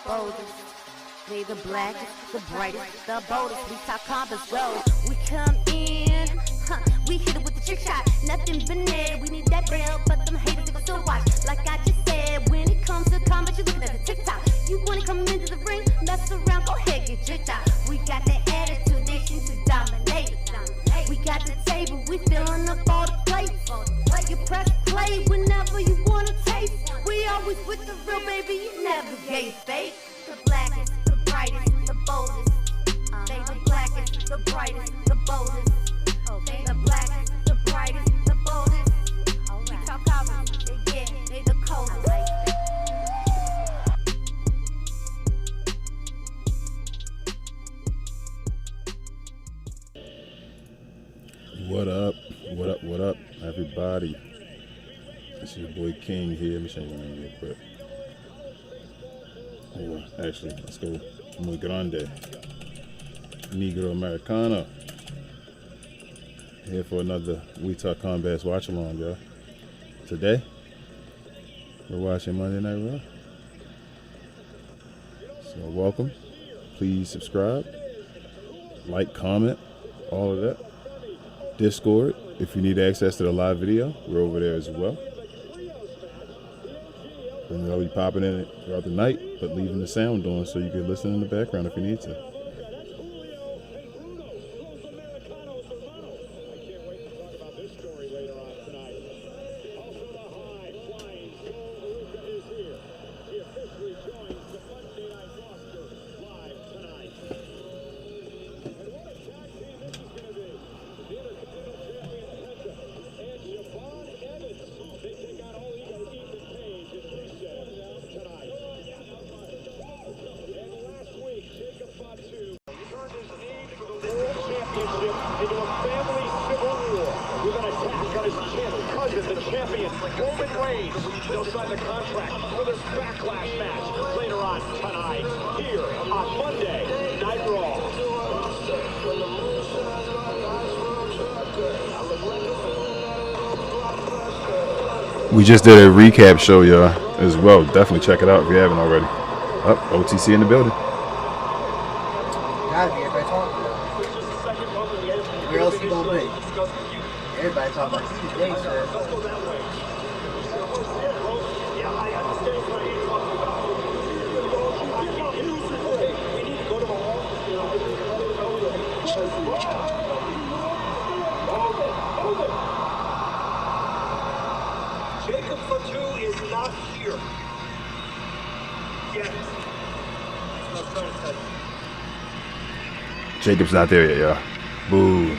boldest. They the blackest, the brightest, the boldest. We talk combos, go. We come in, we hit it with the trick shot. Nothing but net. We need that bell, but them haters they still watch. Like I just said, when it comes to combat, you looking at the TikTok. You wanna come into the ring, mess around, go ahead, get tricked out. We got the attitude, nation to dominate. We got the table, we filling up all the plates. You press play whenever you wanna taste. We always with the real, baby, you never gave fake. The blackest, the brightest, the boldest. They the blackest, the brightest, the boldest. They the blackest, the brightest, the boldest. We talk combos, yeah, they the coldest. What up? What up? What up, everybody? It's your boy King here. Let me show you my name real quick. Actually, let's go. Muy Grande Negro Americano. Here for another We Talk Combats Watch Along, y'all. Today, we're watching Monday Night Raw. So, welcome. Please subscribe, like, comment, all of that. Discord, if you need access to the live video, we're over there as well. And I'll be popping in it throughout the night, but leaving the sound on so you can listen in the background if you need to. They'll sign the contract for their backlash match later on tonight here on Monday Night Raw. We just did a recap show, y'all, as well. Definitely check it out if you haven't already. Up, OTC in the building. Gotta be, everybody talking. Where else you gonna be? Everybody talking about you today, sir. Jacob Fatu is not here yet. Jacob's not there yet, y'all. Boo.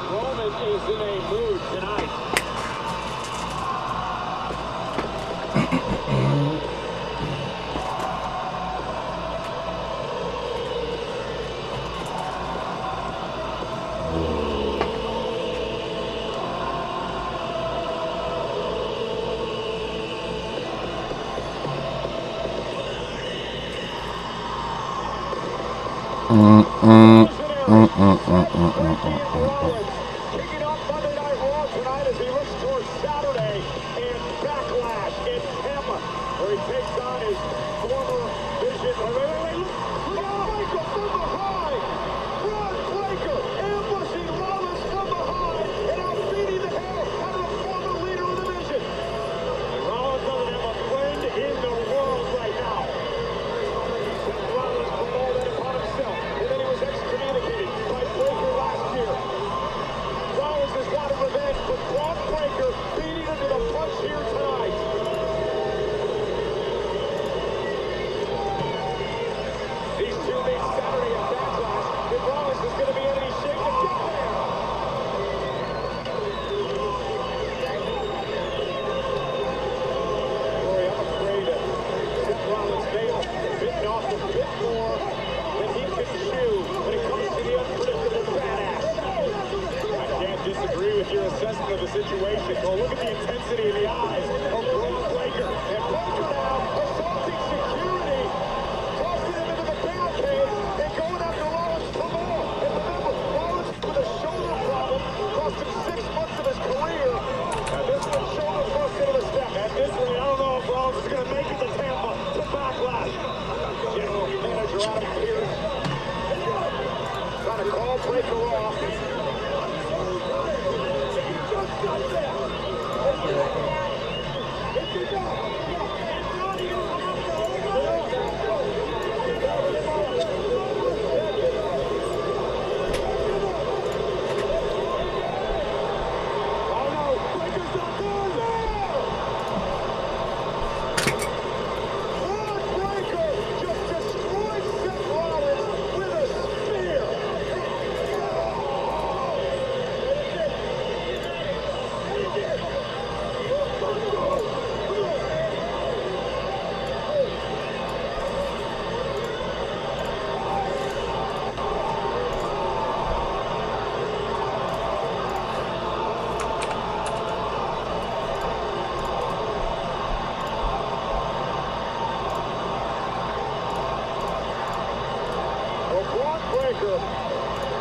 Roman is in a mood tonight. Kicking off Monday Night Raw tonight as he looks towards Saturday and Backlash in Tampa, where he takes on his former Vision. Look out, Breaker from behind! Braun Breaker ambushing Rollins from behind and out beating the hell out of the former leader of the Vision. Rollins doesn't have a friend in the world right now. Seth Rollins put all that upon himself, and then he was excommunicated by Breaker last year. Rollins has got a revenge, but Braun Breaker beating him to the punch here tonight. These two meet Saturday at Backlash, and Rollins is going to be in any shape to get there. Corey, I'm afraid that Seth Rollins may have bitten off a bit more than he can chew when it comes to the unpredictable badass. I can't disagree with your assessment of the situation. Well, look at the intensity in the eyes of Braun Breaker. And Breaker now assaulting security. Breaker off.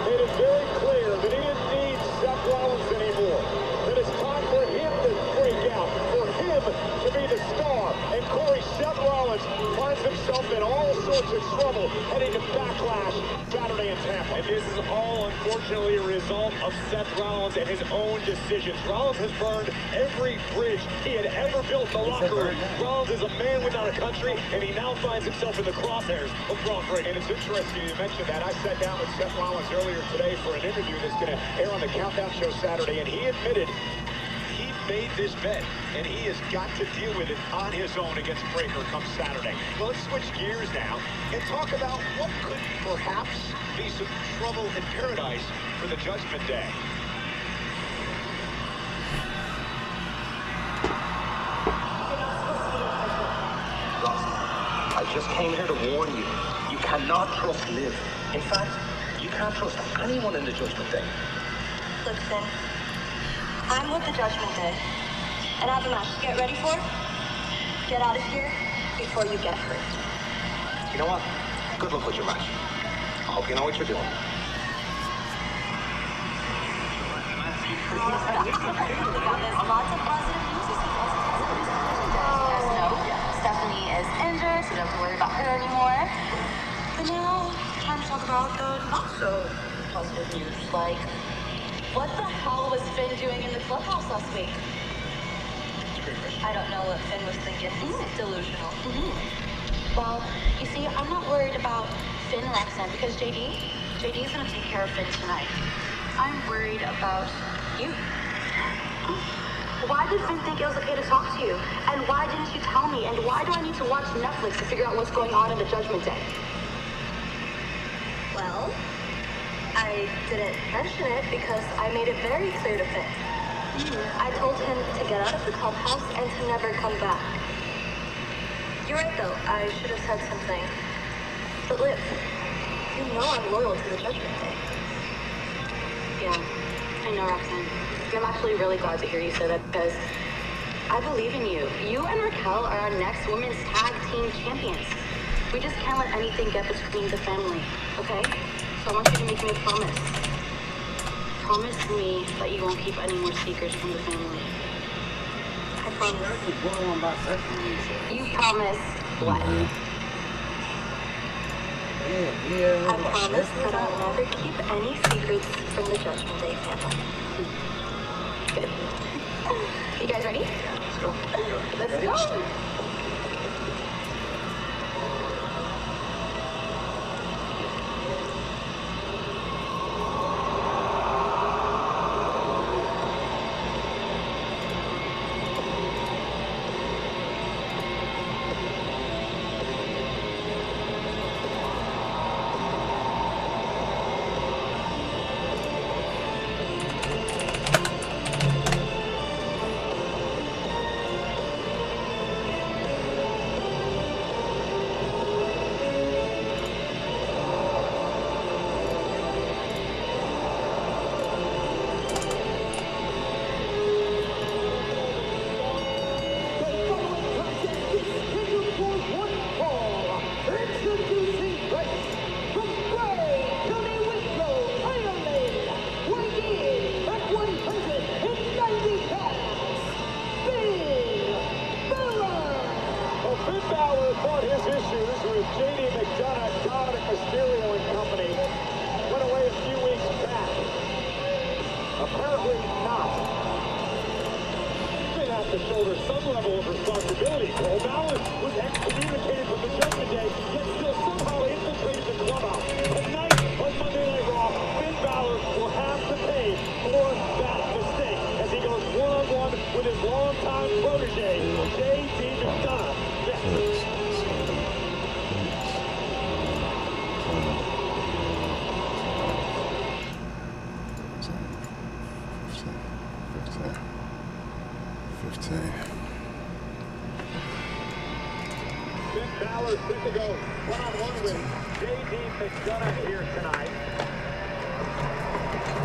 Made it very clear that he didn't need Seth Rollins anymore. That it's time for him to break out, for him to be the star. And Corey, Seth Rollins finds himself in all sorts of trouble heading to Backlash Saturday in Tampa. And this is all, unfortunately, a result of Seth Rollins and his own decisions. Rollins has burned every bridge he had ever built in the locker room. Rollins is a man without a country, and he now finds himself in the crosshairs of Braun Breaker. And it's interesting you mentioned that. I sat down with Seth Rollins earlier today for an interview that's going to air on the Countdown Show Saturday, and he admitted he made this bet, and he has got to deal with it on his own against Breaker come Saturday. Well, let's switch gears now and talk about what could perhaps be some trouble in paradise for the Judgment Day. I just came here to warn you. You cannot trust Liv. In fact, you can't trust anyone in the Judgment Day. Look, Finn, I'm with the Judgment Day, and I have a match to get ready for. Get out of here before you get hurt. You know what? Good luck with your match. I hope you know what you're doing. Lots of positive news. Stephanie is injured, so we don't have to worry about her anymore. But now, time to talk about the not so positive news. Like, what the hell was Finn doing in the clubhouse last week? I don't know what Finn was thinking. He's delusional. Well, you see, I'm not worried about Finn, Roxanne, because JD's gonna take care of Finn tonight. I'm worried about you. Why did Finn think it was okay to talk to you? And why didn't you tell me? And why do I need to watch Netflix to figure out what's going on in the Judgment Day? Well, I didn't mention it because I made it very clear to Finn. I told him to get out of the clubhouse and to never come back. You're right, though. I should have said something. But Liv, you know I'm loyal to the Judgment Day. Yeah, I know, Roxanne. I'm actually really glad to hear you say that because I believe in you. You and Raquel are our next women's tag team champions. We just can't let anything get between the family, okay? So I want you to make me a promise. Promise me that you won't keep any more secrets from the family. I promise. You promise what? I promise that I'll never keep any secrets from the Judgment Day family. Good. You guys ready? Let's go. Let's go. the shoulders some level of responsibility. Cole Balor was excommunicated from the Judgment Day, yet still somehow infiltrated the clubhouse. Tonight on Monday Night Raw, Finn Balor will have to pay for that mistake as he goes one-on-one with his longtime protege, J.D. McDonough. Finn Balor set to go one-on-one with J.D. McDonough here tonight.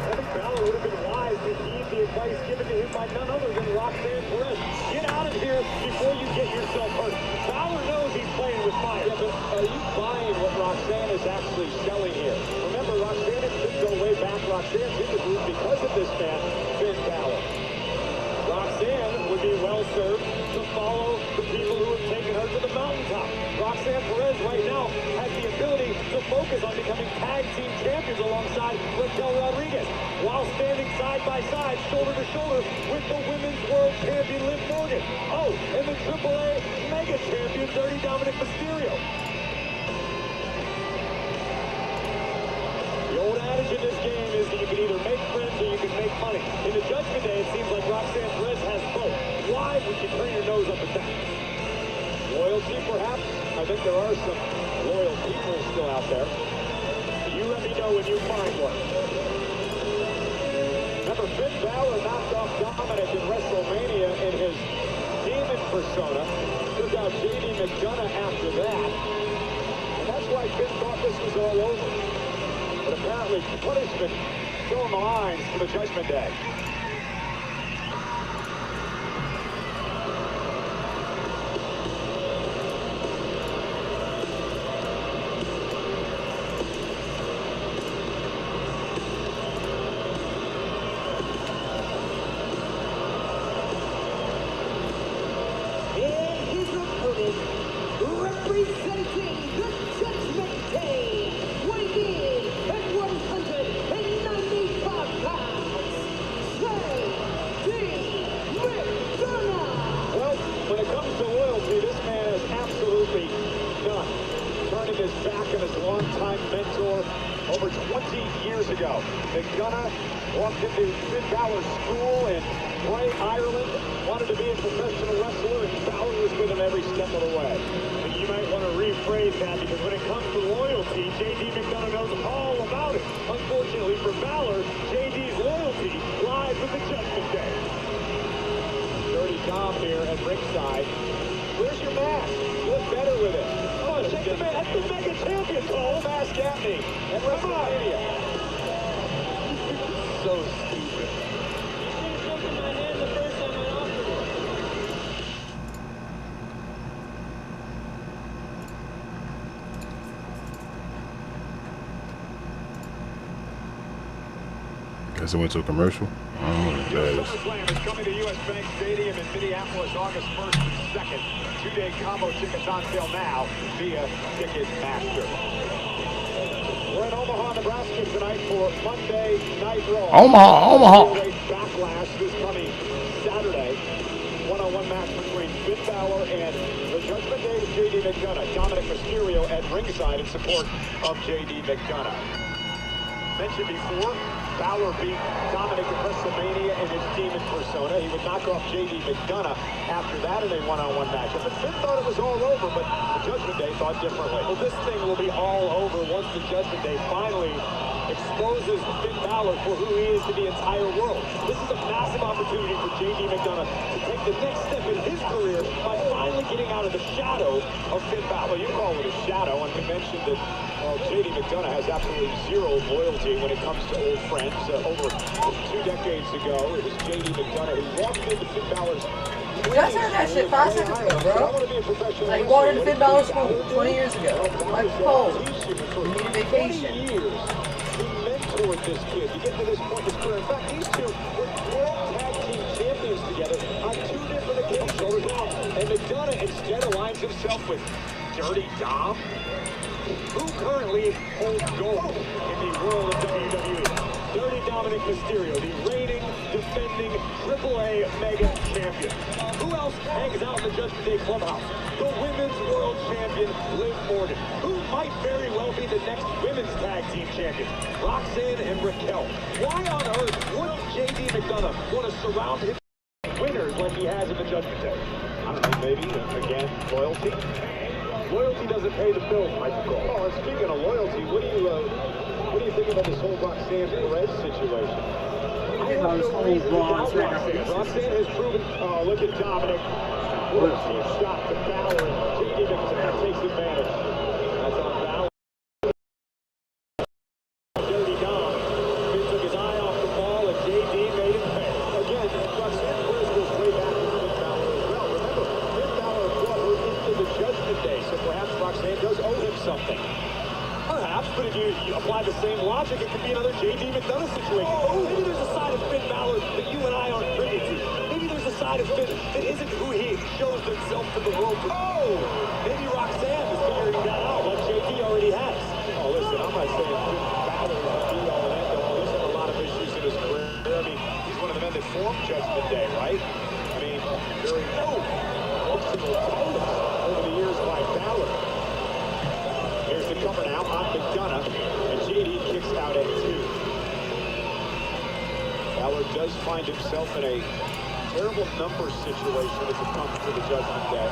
I think Balor would have been wise to heed the advice given to him by none other than Roxanne Perez. Get out of here before you get yourself hurt. Balor knows he's playing with fire. Yeah, but are you buying what Roxanne is actually selling here? Remember, Roxanne didn't go way back. Roxanne's in the group because of this man, Finn Balor. Roxanne would be well served to follow the people who have taken her to the mountaintop. Roxanne Perez right now has the ability to focus on becoming tag team champions alongside Raquel Rodriguez, while standing side by side, shoulder to shoulder with the women's world champion Liv Morgan. Oh, and the AAA mega champion Dirty Dominic Mysterio. The old adage in this game is that you can either make friends or you can make money. In the Judgment Day, it seems like Roxanne Perez has both. Why would you turn your nose up at that? Loyalty, perhaps? I think there are some loyal people still out there. You let me know when you find one. Remember, Finn Balor knocked off Dominic in WrestleMania in his demon persona. Took out J.D. McDonough after that. And that's why Finn thought this was all over. But apparently, punishment still in the lines for the Judgment Day. Representing the Judgment Day, weighing in at 195 pounds, J.D. McDonough. Well, when it comes to loyalty, this man is absolutely none. Turning his back on his longtime mentor over 20 years ago. McDonough walked into Finn Balor's school in Bray, Ireland, wanted to be a professional wrestler, and Balor was with him every step of the way. And you might want to rephrase that, because when it comes to loyalty, J.D. McDonough knows all about it. Unfortunately for Balor, J.D.'s loyalty lies with the Judgment Day. Dirty Dom here at ringside. Where's your mask? You look better with it. Oh, check the man. That's the mega champion, Cole. Mask at me. At WrestleMania. So stupid. Guess it went to a commercial. I don't know what that is. SummerSlam is coming to U.S. Bank Stadium in Minneapolis, August 1st and 2nd. Two-day combo tickets on sale now via Ticketmaster. We're in Omaha, Nebraska tonight for Monday Night Raw. Omaha. Backlash this coming Saturday. One-on-one match between Finn Balor and the Judgment Day's J.D. McDonough. Dominic Mysterio at ringside in support of J.D. McDonough. Mentioned before, Balor beat Dominic at WrestleMania in his demon persona. He would knock off J.D. McDonough after that in a one-on-one matchup. But Finn thought it was all over, but the Judgment Day thought differently. Well, this thing will be all over once the Judgment Day finally exposes Finn Balor for who he is to the entire world. This is a massive opportunity for J.D. McDonough to take the next step in his career by finally getting out of the shadow of Finn Balor. You call it a shadow, and we mentioned that J.D. McDonough has absolutely zero loyalty when it comes to old friends. Over 2 decades ago, it was J.D. McDonough who walked into Finn Balor's... We just heard that shit 5 seconds ago, bro. Like, walked into Finn Balor's school 20 years ago. Like, cold. We need a vacation. He mentored this kid to get to this point in his career. In fact, these two were world tag team champions together on 2 different occasions. And McDonough instead aligns himself with Dirty Dom? Who currently holds gold in the world of WWE? Dirty Dominic Mysterio, the reigning, defending AAA Mega Champion. Who else hangs out in the Judgment Day Clubhouse? The Women's World Champion, Liv Morgan. Who might very well be the next Women's Tag Team Champion? Roxanne and Raquel. Why on earth wouldn't JD McDonough want to surround him with winners like he has in the Judgment Day? I don't know, maybe, again, loyalty? Loyalty doesn't pay the bills, Michael Cole. Oh, and speaking of loyalty, what do you think about this whole Roxanne Perez situation? I have no reason to doubt Roxanne. Roxanne has proven, oh, look at Dominic. What a cheap shot to Balor, and JD McDonough takes advantage. That's on Balor. Dirty Dom. Finn took his eye off the ball, and JD made it pay. Again, Roxanne Perez goes way back to Finn Balor as well. Remember, Finn Balor brought her into the Judgment Day, so perhaps Roxanne does owe him something. Perhaps, but if you apply the same logic, it could be another JD McDonough situation. Oh, maybe there's a side of Finn Balor that you and I aren't privy to. Maybe there's a side of Finn that isn't who he shows himself to the world. Oh, maybe Roxanne is figuring that out like JD already has. Oh, listen, I'm not saying Finn Balor is the be-all and end-all. He's had a lot of issues in his career. I mean, he's one of the men that formed Judgment Day, right? I mean, very emotional titles over the years by Balor. Here's the cover now on McDonough, and JD kicks out at 2. Balor does find himself in a terrible numbers situation as it comes to the Judgment Day.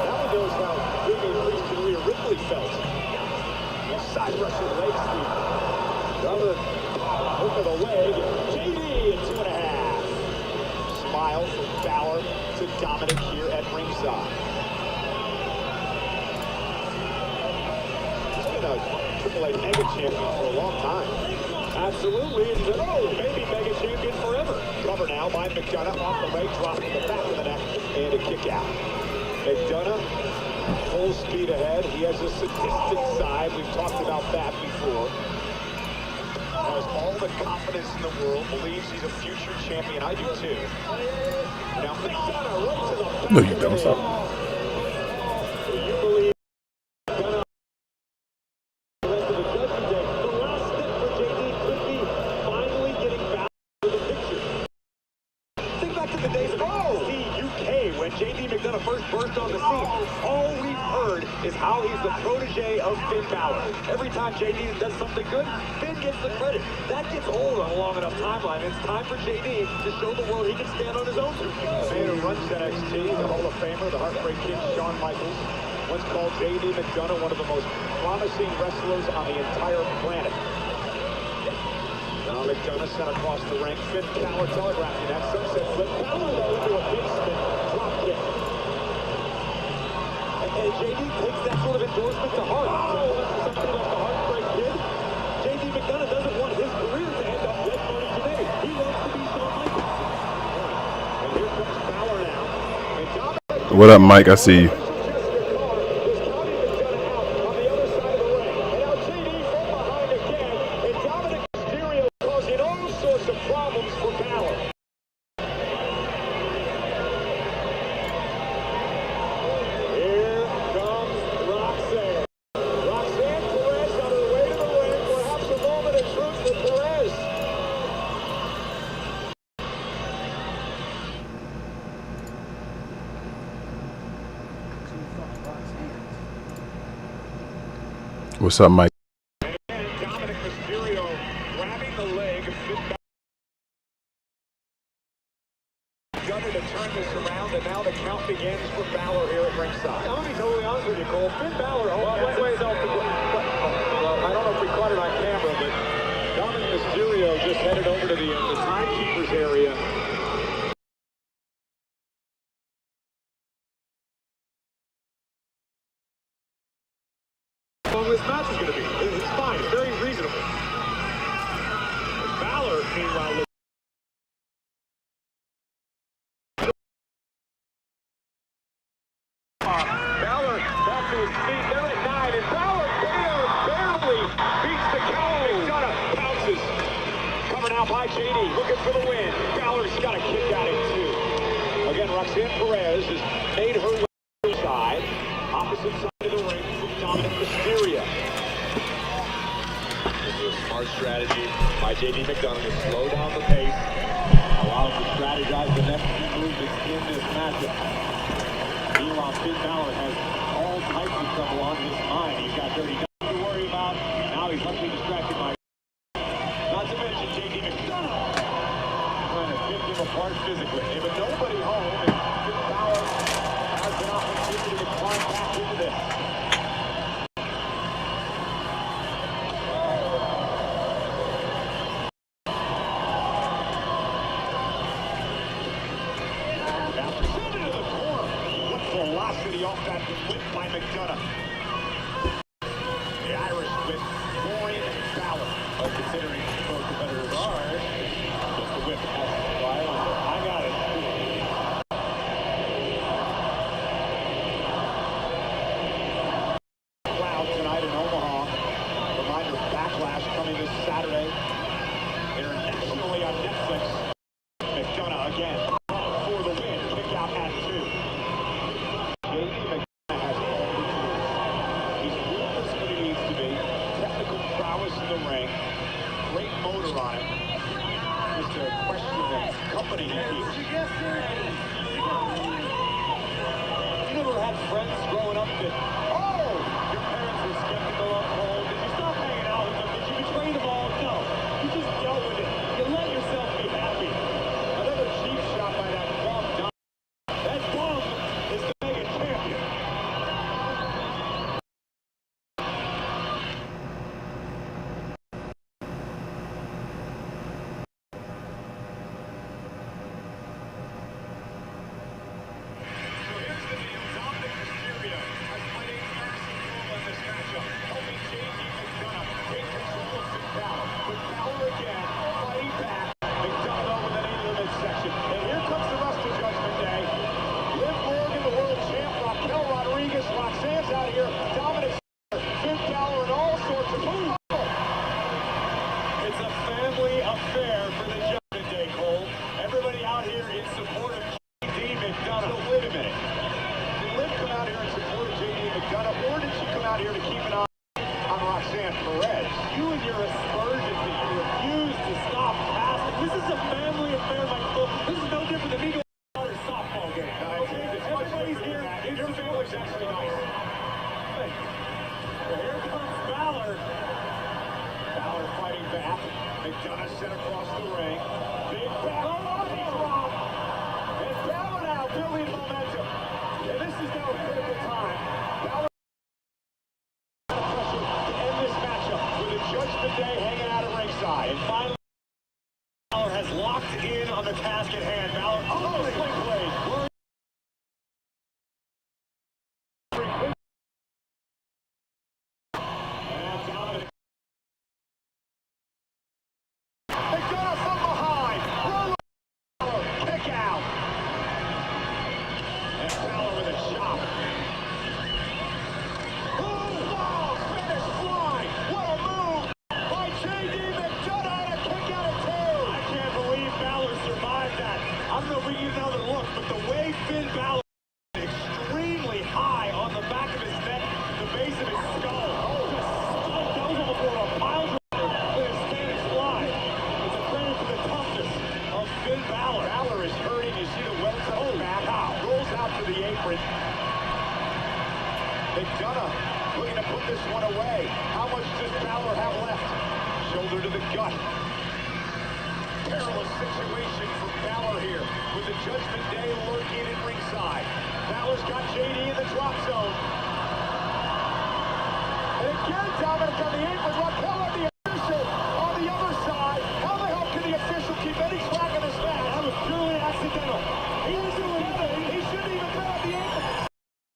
Now he knows how Damien Priest and Rhea Ripley felt. He's side rushing leg sweep. The other hook of the leg, JD at 2.5. Smile from Balor to Dominic here at ringside. AAA Mega Champion for a long time. Absolutely, and maybe Mega Champion forever. Cover now by McDonough off the leg, drop to the back of the neck, and a kick out. McDonough, full speed ahead. He has a sadistic side. We've talked about that before. Has all the confidence in the world, believes he's a future champion. I do too. Now McDonough right to the back. No, you don't. Stop. You believe JD McDonough first burst on the scene. All we've heard is how he's the protege of Finn Balor. Every time JD does something good, Finn gets the credit. That gets old on a long enough timeline. It's time for JD to show the world he can stand on his own two feet. The man who runs NXT, the Hall of Famer, the Heartbreak Kid, Shawn Michaels, once called JD McDonough one of the most promising wrestlers on the entire planet. Now McDonough sent across the ring. Finn Balor telegraphing that sunset flip. Balor into a big spin. And JD takes that sort of endorsement to heart. Something like the Heartbreak Kid. JD McDonough doesn't want his career to end up like Money today. He wants to be Shawn Michaels. And here comes Balor now. What up, Mike? I see you. What's up, Mike? Dominic Mysterio grabbing the leg of Finn Balor. Gunner to turn this around, and now the count begins for Balor here at ringside. I'm going to be totally honest with you, Cole. Finn Balor, I don't know if we caught it on camera, but Dominic Mysterio just headed over to the timekeeper's area. How long this match is going to be. It's fine. It's very reasonable. Balor, meanwhile, looks Balor back to his feet. They're at 9, and Balor barely beats the count. McDonough pounces. Coming out by JD, looking for the win. Balor's got a kick out at 2. Again, Roxanne Perez has made her way to the side. Opposite side. Mysterio. This is a smart strategy by JD McDonough to slow down the pace, allow him to strategize the next few movements in this matchup. Meanwhile, Finn Balor has all types of trouble on his mind. He's got Dirty Dozen to worry about. Now he's luckily distracted by, not to mention JD McDonough trying to pick him apart physically. But nobody home, and Finn Balor has an opportunity to climb back into this. Velocity off that whip by McDonough. The Irish whip pouring Balor. But considering both competitors are, just the whip has violent. I got it. Crowd tonight in Omaha. Reminder, Backlash coming this Saturday. Internationally on Netflix. McDonough again for the win. Kick out at 2. In the ring, great motor on it. Just a question of the company he keeps. You never had friends growing up that, oh, your parents were skeptical of home. Did you stop hanging out with them? Did you betray them all? No. You just dealt with it. You let yourself be happy. Another cheap shot by that bum. That bum is the mega champion. McDonough looking to put this one away. How much does Balor have left? Shoulder to the gut. Perilous situation for Balor here with the Judgment Day lurking at ringside. Balor's got JD in the drop zone. And again, Dominic on the apron. Raquel on the official on the other side. How the hell can the official keep any track of this match? That was purely accidental. He was doing nothing. He shouldn't even been on the apron.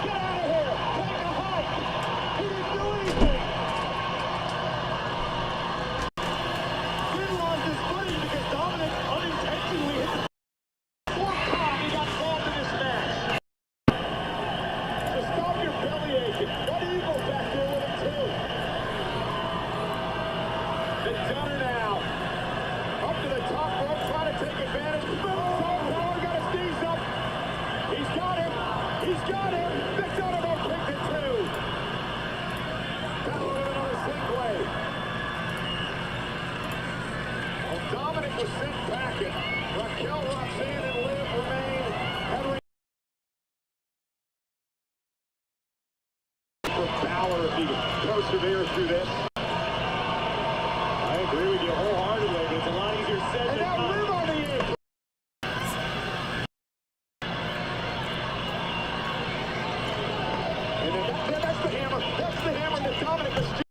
Get out of here. Take a hike. He didn't do anything. Finn lost his footing because Dominic unintentionally hit the fourth time he got involved in this match. So stop your belly Life was sent packing. Raquel, Roxanne, and Liv remain. Henry for Balor if he perseveres through this. I agree with you wholeheartedly, but it's a lot easier said than done. Liv on the apron. And then that's the hammer. That's the hammer that Dominic is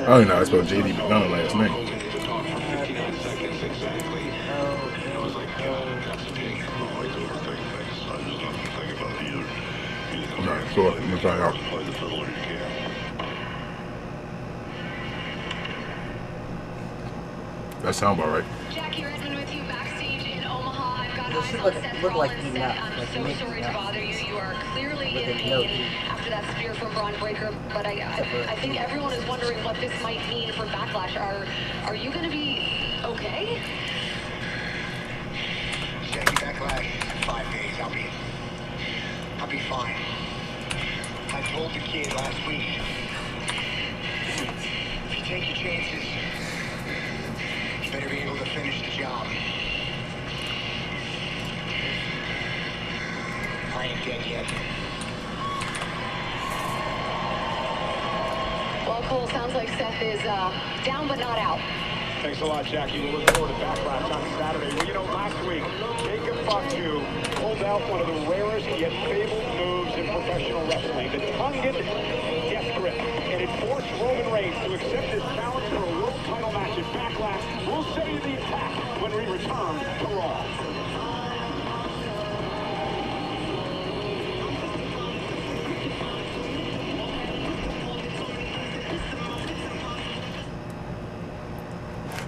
I don't know. I spelled JD McDonough last name. I'm not sure. I'm gonna find out. That sounds about right. Jackie Redmond with you backstage in Omaha. I've got eyes on Seth Look like Rollins, he's and not. I'm Like so sorry to bother you. You are clearly in With a pain note. after that spear from Braun Breaker. But I think everyone is wondering what this might mean for Backlash. Are you going to be okay? Jackie, Backlash, 5 days. I'll be fine. I told the kid last week, if you take your chances, you better be able to finish the job. I ain't dead yet. Well, Cole, sounds like Seth is down but not out. Thanks a lot, Jackie. We'll look forward to Backlash on Saturday. Well, you know, last week, Jacob Fatu pulled out one of the rarest yet fabled moves in professional wrestling, the Tongan Death Grip. And it forced Roman Reigns to accept his challenge for a world title match at Backlash. We'll show you the attack when we return to Raw.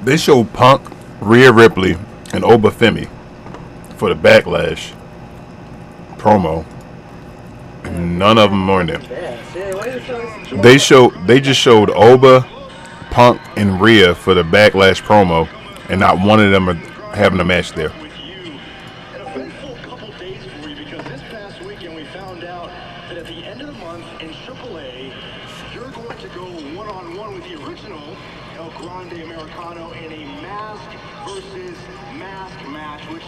They showed Punk, Rhea Ripley, and Obafemi for the Backlash promo. None of them were in there. They just showed Oba, Punk, and Rhea for the Backlash promo, and not one of them are having a match there. An eventful couple days for you, because this past weekend we found out that at the end of the month in AAA, you're going to go one-on-one with the original Grande Americano in a mask versus mask match, which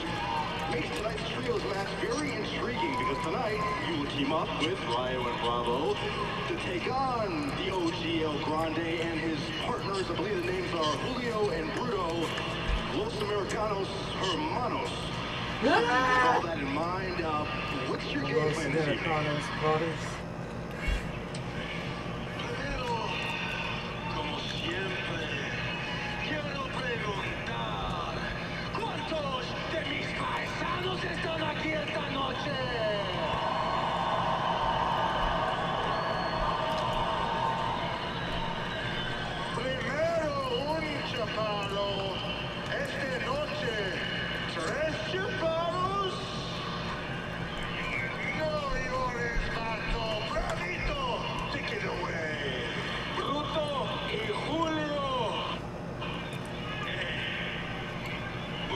makes tonight's trios match very intriguing, because tonight you will team up with Rayo and Bravo to take on the OG El Grande and his partners. I believe the names are Julio and Bruto, Los Americanos Hermanos. With all that in mind, what's your game plan this evening? Carlo. Esta noche, 3 chupados. No llores, Marco. Bravito. Take it away. Bruto y Julio.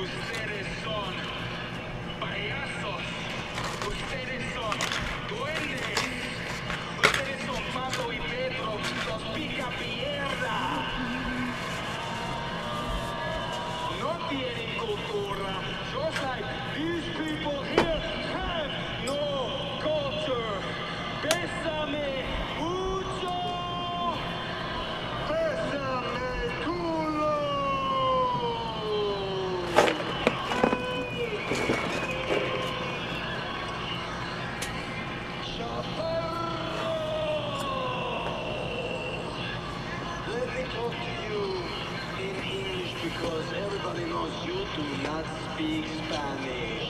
Ustedes son payasos. Ustedes son duendes. Ustedes son Pato y Pedro, los pica mierda. No tienen cultura. Just like these people here have no culture. Bésame mucho. Bésame culo. Let me talk to you in English because everybody knows you do not speak Spanish.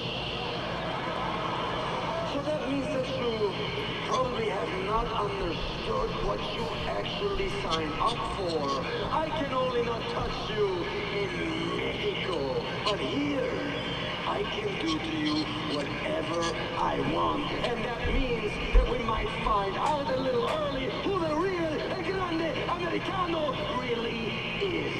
So that means that you probably have not understood what you actually signed up for. I can only not touch you in Mexico, but here I can do to you whatever I want. And that means that we might find out a little early who the real Grande Americano really is.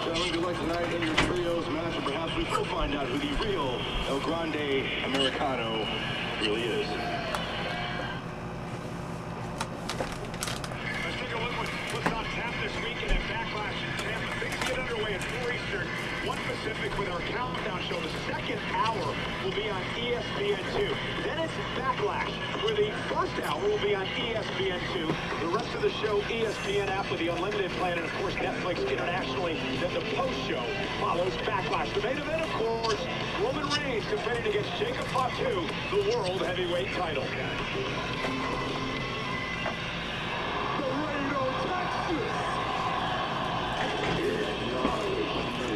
Gentlemen, good luck tonight in your trios match, and perhaps we will find out who the real El Grande Americano really is. Let's take a look at what's on tap this weekend at Backlash in Tampa. Things get underway at 4 Eastern, 1 Pacific with our countdown show. The second hour will be on ESPN2. Then it's Backlash, where the first hour will be on ESPN2. The rest of the show, ESPN app with the Unlimited plan, and of course Netflix internationally. Then the post-show follows Backlash. The main event, of course, Roman Reigns defending against Jacob Fatu, the World Heavyweight title.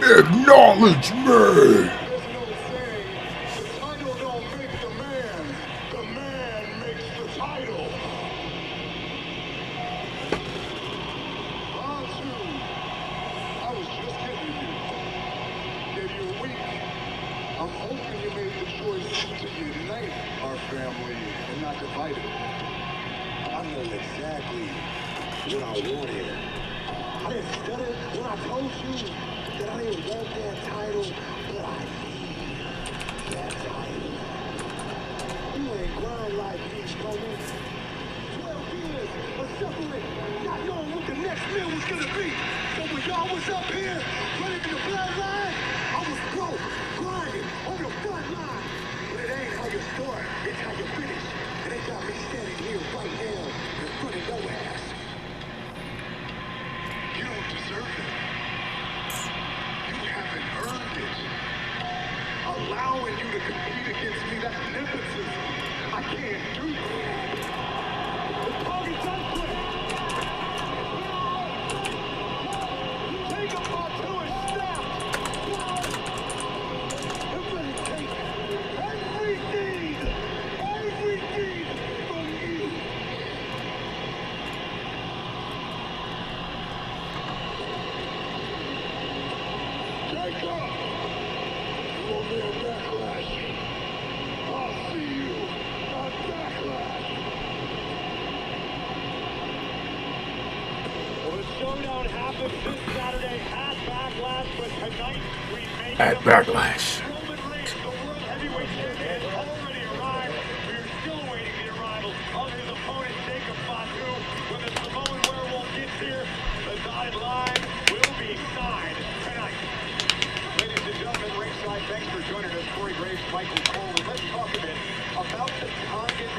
Acknowledge me! There's no saying, the title don't make the man makes the title. Fatu, I was just kidding you. Gave you a week. I'm hoping you made the choice to unite our family and not divide it. I know exactly what I want here. I didn't stutter when I told you that I didn't want that title, but I need that title. You ain't grind like me, Roman. 12 years of suffering, not knowing what the next meal was gonna be. So when y'all was up here, running in the bloodline, I was broke, grinding on the front line. But it ain't how you start, it's how you finish. And they got me standing here right now in front of your ass. You don't deserve it. You haven't earned it. Allowing you to compete against me, that's nepotism. I can't do that. The target's unsplit. Take a part to his snap. It really takes everything from you. Jacob, you will be a Backlash. I'll see you on Backlash. Well, the showdown happens this Saturday at Backlash, but tonight we make At Backlash. Roman Reigns, the World Heavyweight Champion, has already arrived. We are still awaiting the arrival of his opponent, Jacob Fatu. When the Samoan Werewolf gets here, the dotted line will be signed tonight. Ladies and gentlemen, ringside, thanks for joining us. Corey Graves, Michael Cole. Let's talk a bit about the Tongan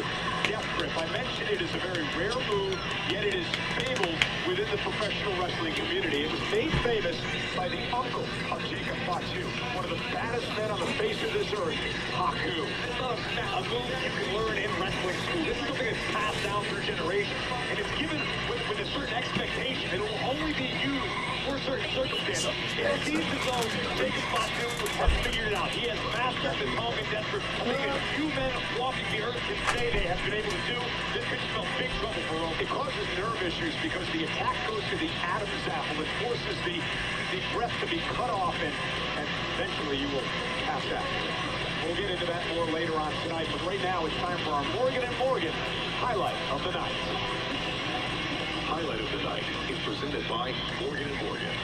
death grip. I mentioned it is a very rare move, yet it is fabled within the professional wrestling community. It was made famous by the uncle of Jacob Fatu, one of the baddest men on the face of this earth, Haku. It's not a move you can learn in wrestling school. This is something that's passed down through generations, and it's given with a certain expectation. It will only be used for certain circumstances. It seems as though Jacob Fatu has figured it out. He has mastered this home in Denver. I think as few men walking the earth can say they have been able to do. This pitch spells big trouble for Roman. It causes nerve issues because the attack goes to the Adam's apple. It forces the breath to be cut off, and eventually you will pass out. We'll get into that more later on tonight, but right now it's time for our Morgan & Morgan highlight of the night. Highlight of the night is presented by Morgan & Morgan.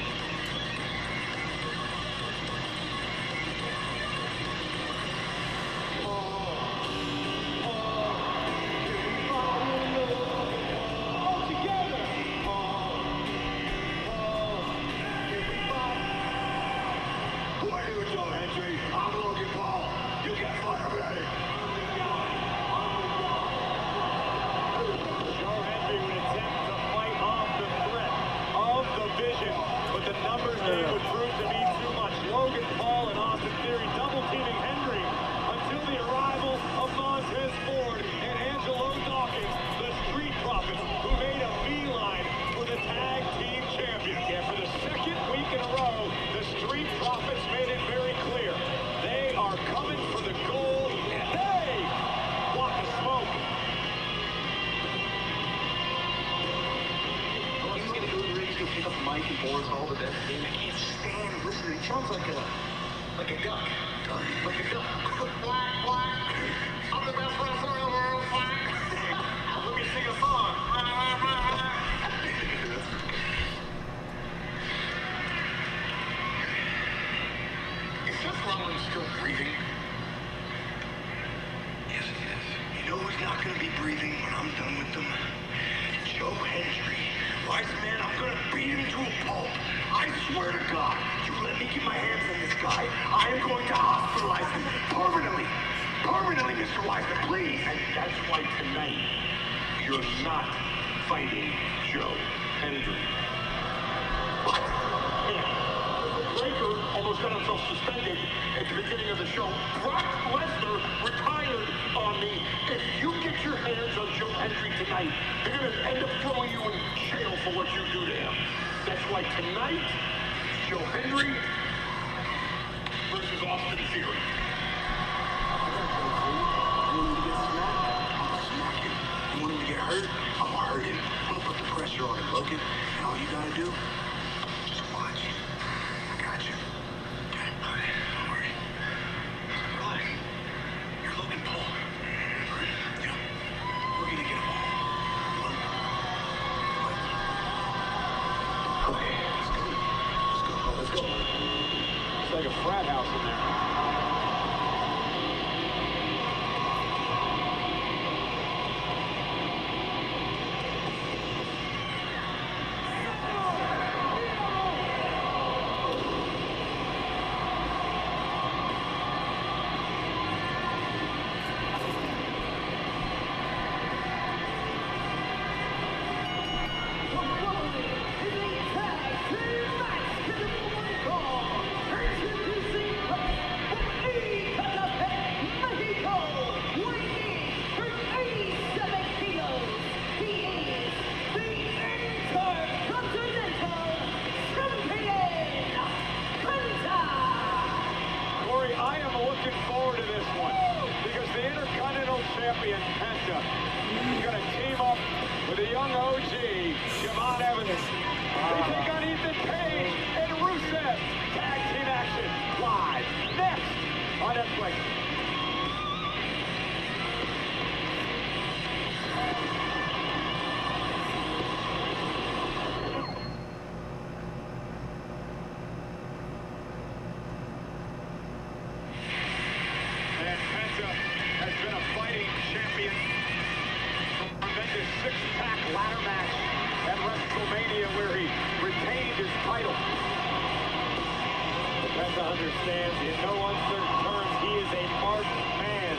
Understands in no uncertain terms he is a marked man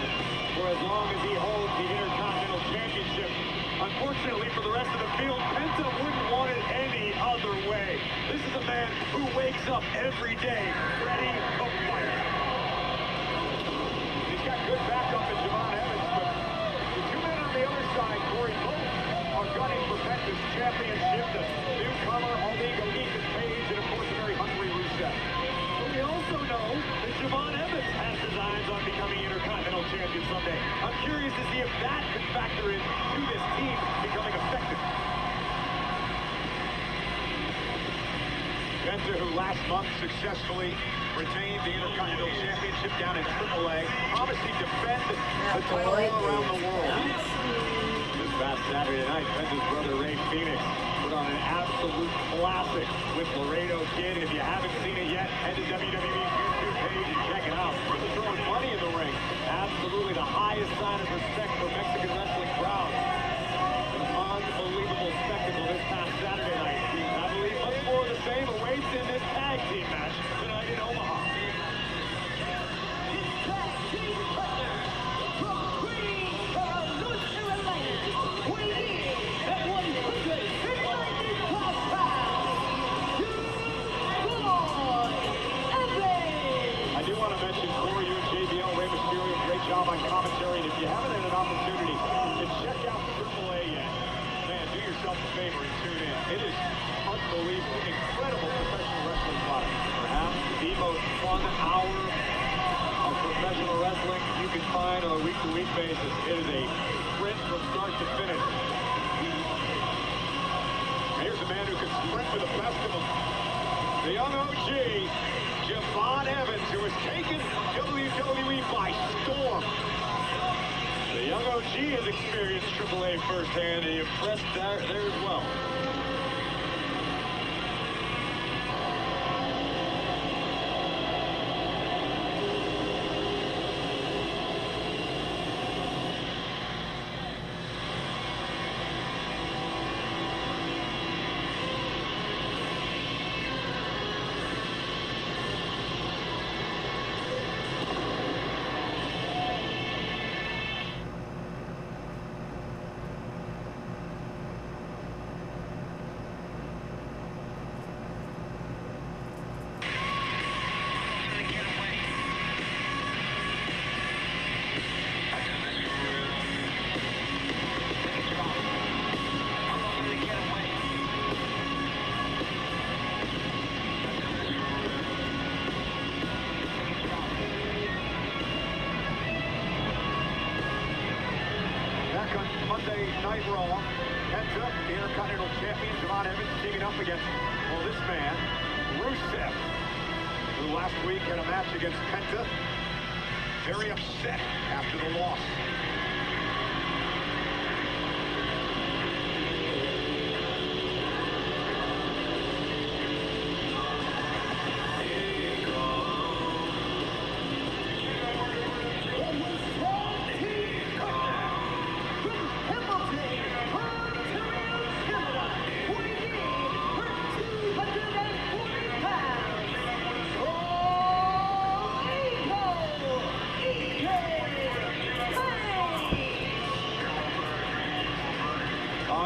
for as long as he holds the Intercontinental Championship. Unfortunately for the rest of the field, Penta wouldn't want it any other way. This is a man who wakes up every day ready to fight. He's got good backup in Javon Evans, but the two men on the other side, Corey, both are gunning for Penta's championship. The newcomer, Aldigo Ethan Page, that Javon Evans has designs on becoming Intercontinental Champion someday. I'm curious to see if that could factor in to this team becoming effective. Penta, who last month successfully retained the Intercontinental Championship down in AAA, promising to defend the title around the world. This past Saturday night, Penta's brother Ray Phoenix put on an absolute classic with Laredo Kid. If you haven't seen it yet, head to WWE's YouTube page and check it out. They're throwing money in the ring. Absolutely the highest sign of respect for Mexican wrestling crowd. An unbelievable spectacle this past Saturday night. I believe much more of the same awaits in this tag team match tonight in Omaha. Job on commentary, and if you haven't had an opportunity to check out AAA yet, man, do yourself a favor and tune in. It is unbelievable, incredible professional wrestling product. Perhaps the most fun hour of professional wrestling you can find on a week-to-week basis. It is a sprint from start to finish. Here's a man who can sprint with the best of them. The young OG, Javon Evans, who has taken WWE by storm. The young OG has experienced AAA firsthand, and he impressed there as well. Monday Night Raw, Penta, the Intercontinental Champion, Javon Evans, teaming up against, well, this man, Rusev, who last week had a match against Penta. Very upset after the loss.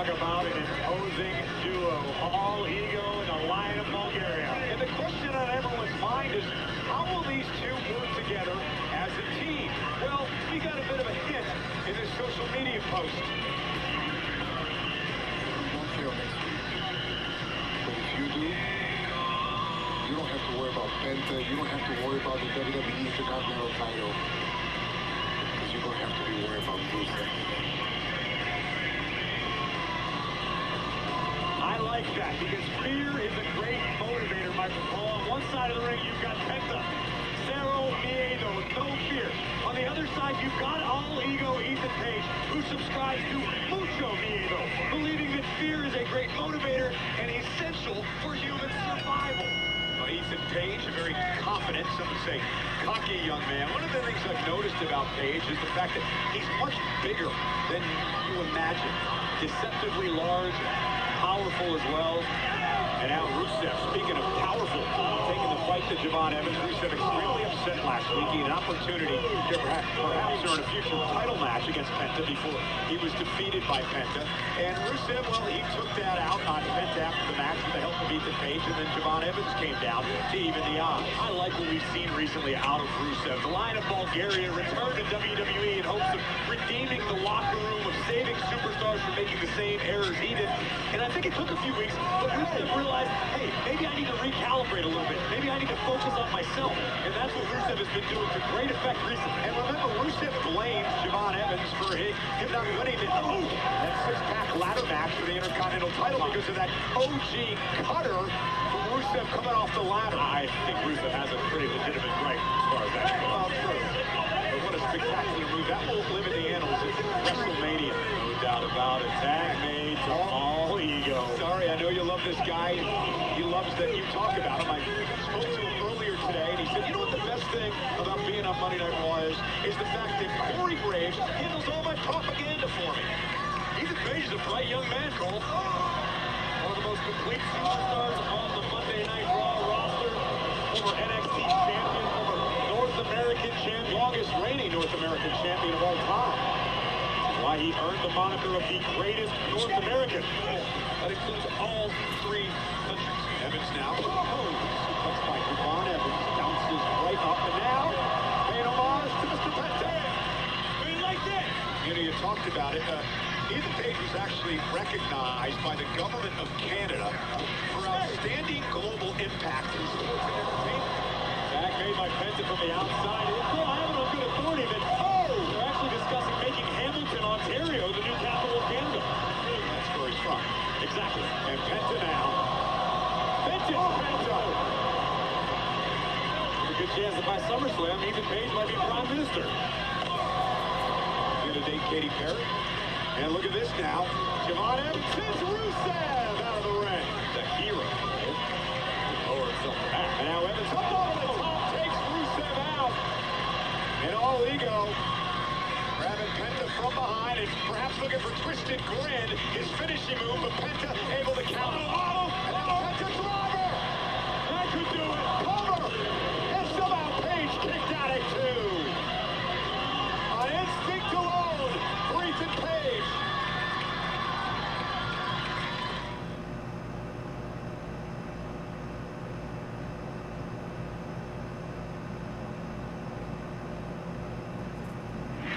About an imposing duo, all ego in the line of Bulgaria. And the question on everyone's mind is, how will these two work together as a team? Well, we got a bit of a hint in this social media post. Don't fail next week. But if you do, you don't have to worry about Penta. You don't have to worry about the WWE Intercontinental title. Because you're going to have to be worried about Rusev. I like that, because fear is a great motivator, Michael Cole. On one side of the ring, you've got Penta, Cero Miedo, no fear. On the other side, you've got all-ego Ethan Page, who subscribes to mucho miedo, believing that fear is a great motivator and essential for human survival. Ethan Page, a very confident, some would say cocky young man. One of the things I've noticed about Page is the fact that he's much bigger than you imagine. Deceptively large, powerful as well. And now Rusev, speaking of powerful, taking the fight to Javon Evans. Rusev extremely upset last week. He had an opportunity to perhaps earn a future title match against Penta before he was defeated by Penta. And Rusev, well, he took that out on Penta after the match with the help of Ethan Page, and then Javon Evans came down to even the odds. I like what we've seen recently out of Rusev. The line of Bulgaria returned to WWE in hopes of redeeming the locker room, of saving superstars from making the same errors he did. And I think it took a few weeks, but Rusev realized, hey, maybe I need to recalibrate a little bit. Maybe I need to focus on myself. And that's what Rusev has been doing to great effect recently. And remember, Rusev blames Javon Evans for him not winning that six-pack ladder match for the Intercontinental title because of that OG cutter from Rusev coming off the ladder. I think Rusev has a pretty legitimate right as far as that goes. True. But what a spectacular move. That will live in the annals of WrestleMania. No doubt about it. Tag made to all ego. Sorry, I know you love this guy. He loves that you talk about him. I spoke to him earlier today, and he said, you know what the best thing about being on Monday Night Raw is the fact that Corey Graves handles all my propaganda for me. Ethan Page is a bright young man, Cole. One of the most complete superstars on the Monday Night Raw roster. Former NXT champion, former North American champion, longest reigning North American champion of all time. Why he earned the moniker of the greatest North American. That includes all three countries. Evans now. Suplex by Javon Evans. Bounces right up and now. Paying homage to Mr. Pente. We like that. You know, you talked about it. Ethan Page was actually recognized by the government of Canada for outstanding global impact in sports and entertainment. Back made by Penta from the outside. Well, I have a good authority that, they're actually discussing making Hamilton, Ontario, the new capital of Canada. That's where he's from. Exactly. And Penta now. Penta! There's a good chance that by SummerSlam, Ethan Page might be Prime Minister. Going to date Katy Perry. And look at this now. Javon Evans sends Rusev out of the ring. The hero. Lower himself back. And now Evans up over the top takes Rusev out. And all ego. Grabbing Penta from behind and perhaps looking for Twisted Grin. His finishing move, but Penta able to counter. And now Penta driver. That could do it. Cover. And somehow Page kicked out at 2. On instinct alone. Ethan Page.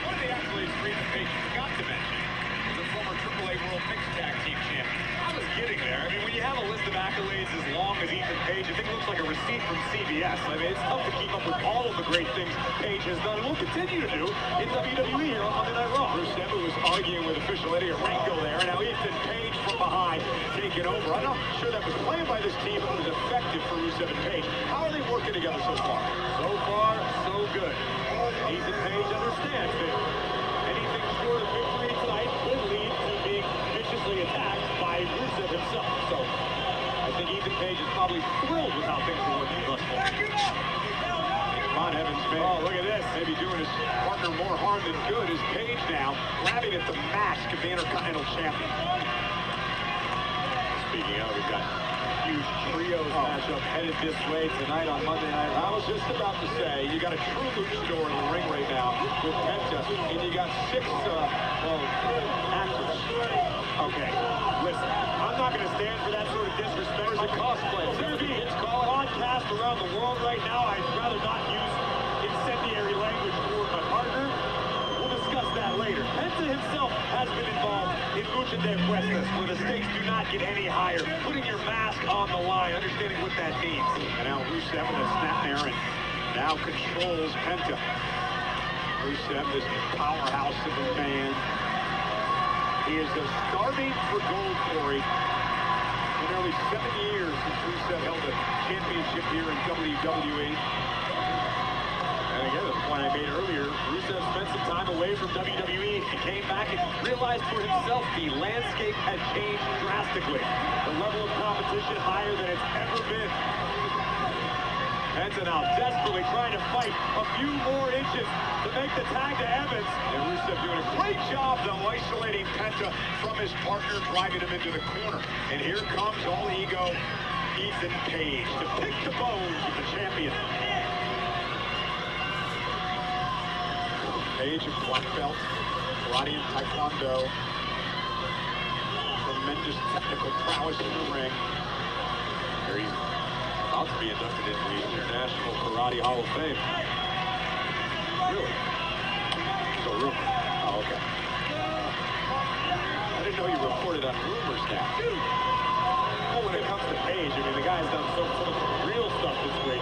One of the athletes Ethan Page forgot to mention was a former AAA World Mixed Tag Team champion. I was getting there. I mean, when you have a list of accolades as long as Ethan Page, I think it looks like a receipt from CBS. I mean, it's tough to keep up with all of the great things Page has done and will continue to do in WWE here on Monday Night Raw. Rusev was arguing with official Eddie Arenco there, and now Ethan Page from behind taking over. I'm not sure that was planned by this team, but it was effective for Rusev and Page. How are they working together so far? So far, so good. Ethan Page understands that anything short of victory tonight could lead to being viciously attacked by Rusev himself. So I think Ethan Page is probably thrilled with how things are working thus far. Ron Evans, man. Oh, look at this. Maybe doing his partner more harm than good is Page now grabbing at the mask of the Intercontinental Champion. Speaking of, we've got huge trios matchup headed this way tonight on Monday Night. I was just about to say, you got a true luchador in the ring right now with Penta, and you got 6, actors. Okay, listen, I'm not going to stand for that sort of disrespect. There's a cosplay. It's called broadcast around the world right now. I'd rather not use incendiary language toward my partner. We'll discuss that later. Penta himself has been involved in Lucha de Puestas, where the stakes do not get any higher. Putting your mask on the line, understanding what that means. And now Rusev with a snapmare and now controls Penta. Rusev, this powerhouse of a man. He is starving for gold, Corey. For nearly 7 years since Rusev held a championship here in WWE. And again, the point I made earlier, Rusev spent some time away from WWE. He came back and realized for himself the landscape had changed drastically. The level of competition higher than it's ever been. Penta now desperately trying to fight a few more inches to make the tag to Evans. And Rusev doing a great job, though, isolating Penta from his partner, driving him into the corner. And here comes all ego Ethan Page to pick the bones of the champion. Page, a black belt, karate and taekwondo. Tremendous technical prowess in the ring. There he's about to be inducted into the International Karate Hall of Fame. Really? So rumor. Oh, okay. I didn't know you reported on rumors now. Well, when it comes to Page, I mean, the guy's done so much real stuff that's great.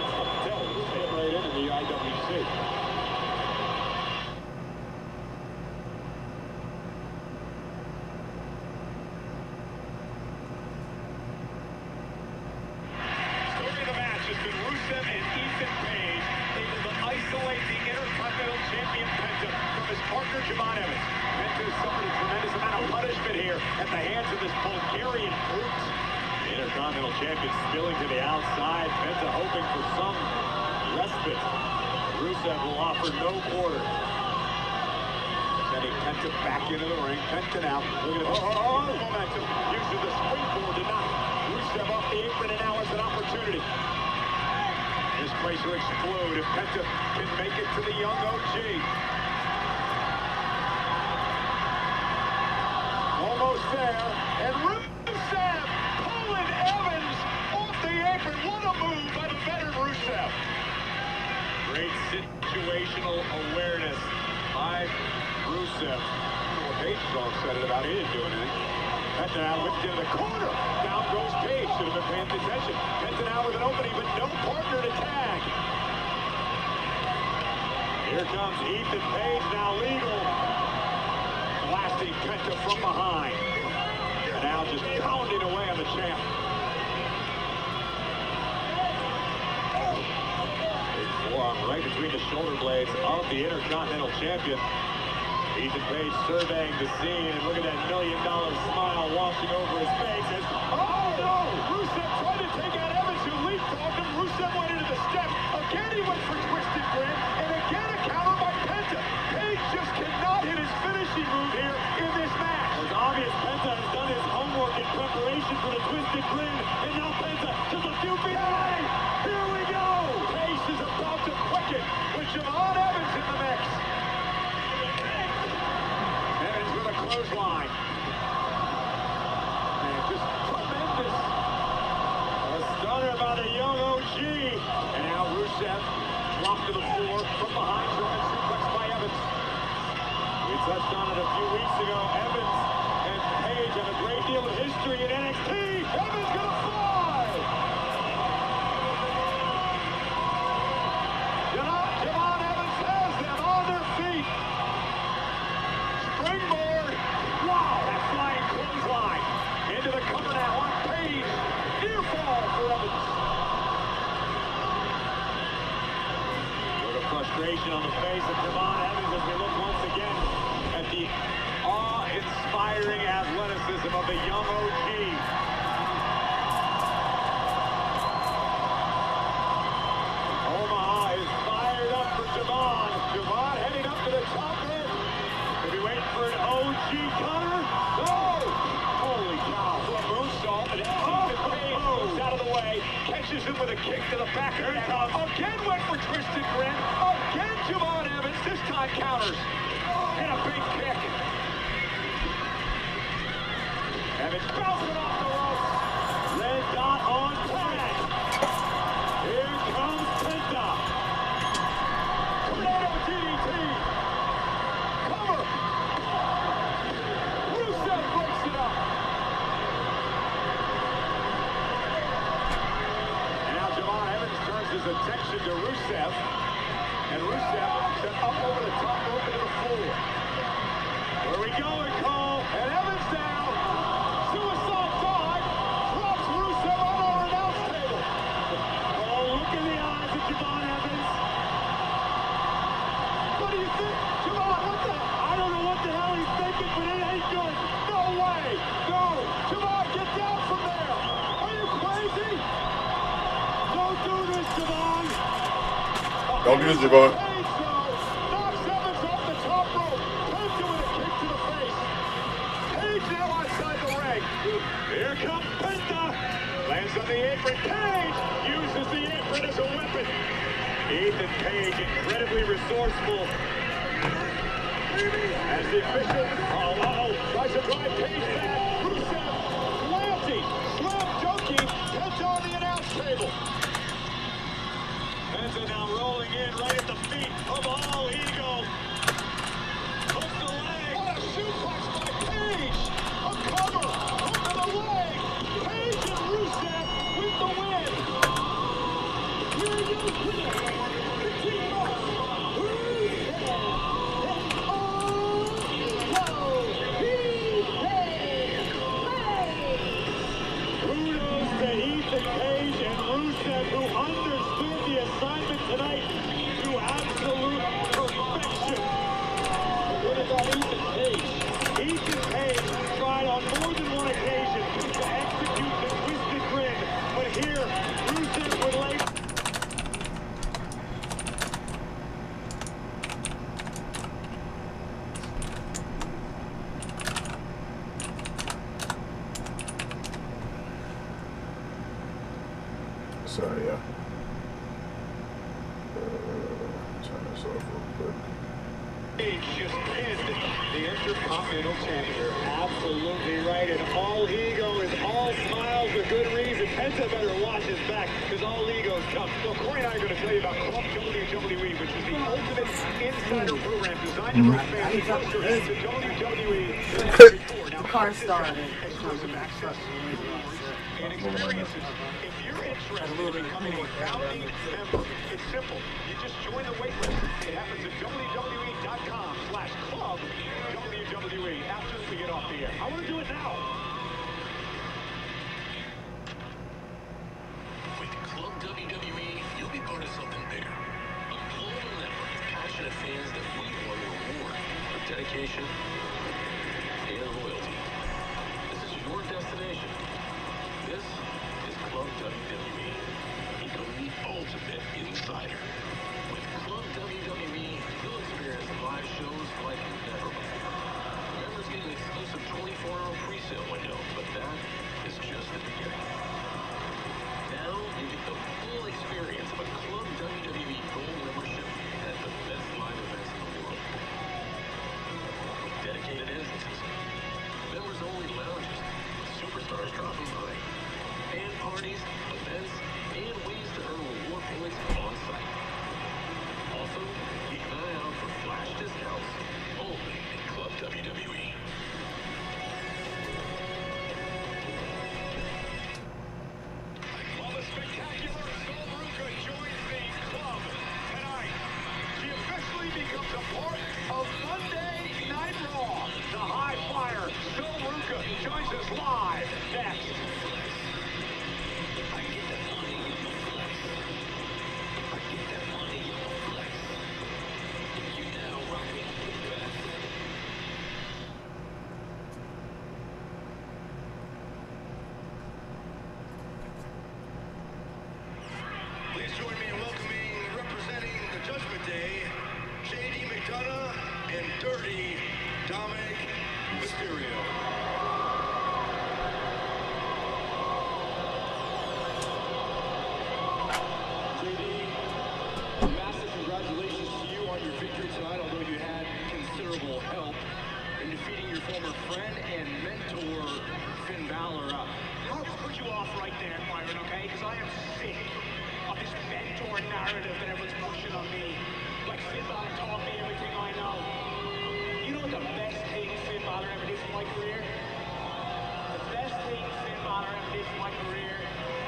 is Ethan Page able to isolate the Intercontinental Champion Penta from his partner Javon Evans. Penta has suffered a tremendous amount of punishment here at the hands of this Bulgarian brute. The Intercontinental Champion spilling to the outside. Penta hoping for some respite. Rusev will offer no quarter. Sending Penta back into the ring. Penta now. Look at this. Momentum. Uses the springboard to knock Rusev off the apron, and now has an opportunity. This place will explode if Penta can make it to the young OG. Almost there. And Rusev pulling Evans off the apron. What a move by the veteran Rusev. Great situational awareness by Rusev. I don't know what Page is all excited about. He didn't do anything. Penta now whipped into the corner. Down goes Page. Should have been paying attention. Penta now with an opening, but no partner to tag. Here comes Ethan Page, now legal. Blasting Penta from behind. And now just pounding away on the champ. Big forearm right between the shoulder blades of the Intercontinental Champion. Ethan Page surveying the scene, and look at that $1 million smile washing over his face. As, oh no! Rusev tried to take out Evans, who leapfrogged him. Rusev went into the steps. Again he went for twisted grin, and again a counter by Penta. Page just cannot hit his finishing move here in this match. It's obvious Penta has done his homework in preparation for the twisted grin, and now Penta just a few feet away. Here we go! Page is about to quicken with Javon Evans in the mix. Evans with a clothesline. And just tremendous. A stunner by the young OG. And now Rusev dropped to the floor from behind, German suplex by Evans. We touched on it a few weeks ago. Evans and Page have a great deal of history in NXT. Evans gonna fly! Javon Evans has them on their feet. Springboard. Wow, that flying clothesline. Into the cover now on Page. Near fall for Evans. Look at frustration on the face of Javon Evans as we look once again at the awe-inspiring athleticism of the young OG. Omaha is fired up for Javon. Javon heading up to the top rope. Maybe waiting for an OG cutter. Oh! Holy cow. For a moonsault. And Page moves out of the way. Catches him with a kick to the back of the head. Again went for twisted grin. Again Javon Evans. This time counters. And a big kick. Evans bouncing off the ropes. Red dot on tag. Here comes Penta. Tornado DDT. Cover. Rusev breaks it up. And now Javon Evans turns his attention to Rusev. And Rusev sent up over the top rope into the floor. Where we going, Cole? And Evans down. Suicide dive. Drops Rusev on our announce table. Oh, look in the eyes of Javon Evans. What do you think? Javon, what the? I don't know what the hell he's thinking, but it ain't good. No way. No. Javon, get down from there. Are you crazy? Don't do this, Javon. Don't do this, Javon. Knocks Evans off the top rope. Penta with a kick to the face. Page now outside the ring. Here comes Penta. Lands on the apron. Page uses the apron as a weapon. Ethan Page, incredibly resourceful. As the official, tries to drive Page back. Rusev, Lancy, slam junkie. Penta on the announce table. Penta now rolling in right at the feet of All Ego. Hooks the leg. What a suplex by Page. A cover. Hook of the leg. Page and Rusev with the win. Here you go, the team up. Rusev and All Ego. Kudos to Ethan Page and Rusev, who understood the tonight to absolute perfection. What about Ethan Page? Ethan Page tried on more than one occasion to execute the twisted grin, but here, Rusev would lay. Sorry, yeah. Turn this off real quick. Page just pinned the Intercontinental Champion. Absolutely right, and all ego is all smiles for good reason. Penta better watch his back, because all egos come. So Corey and I are going to tell you about Club WWE, which is the ultimate insider program designed to bring fans closer to WWE. The car started. And experiences. If you're interested in becoming a founding member, it's simple. You just join the wait list. It happens at WWE.com/club WWE after we get off the air. I want to do it now. With Club WWE, you'll be part of something bigger. A global network of passionate fans that we want to reward for dedication and loyalty. This is your destination. This is Club WWE. Become the ultimate insider. With Club WWE, you'll experience live shows like never before. Members get an exclusive 24-hour pre-sale window, but that is just the beginning. Now you get the full experience of a Club WWE Gold membership at the best live events in the world. With dedicated entrances, members-only lounges, with superstars dropping by, fan parties, events, and ways to earn reward points on site. Also, keep an eye out for flash discounts only at Club WWE. Well, the spectacular Sol Ruca joins the club tonight. She officially becomes a part of Monday Night Raw. The high flyer Sol Ruca joins us live next. Please join me in welcoming, representing the Judgment Day, J.D. McDonough and Dirty Dominic Mysterio. JD, massive congratulations to you on your victory tonight, although you had considerable help in defeating your former friend and mentor, Finn Balor. I'll put you off right there, Byron, okay? Because I am sick of this mentor narrative that everyone's pushing on me. Like Finn Balor taught me everything I know. You know what the best thing Finn Balor ever did for my career? The best thing Finn Balor ever did for my career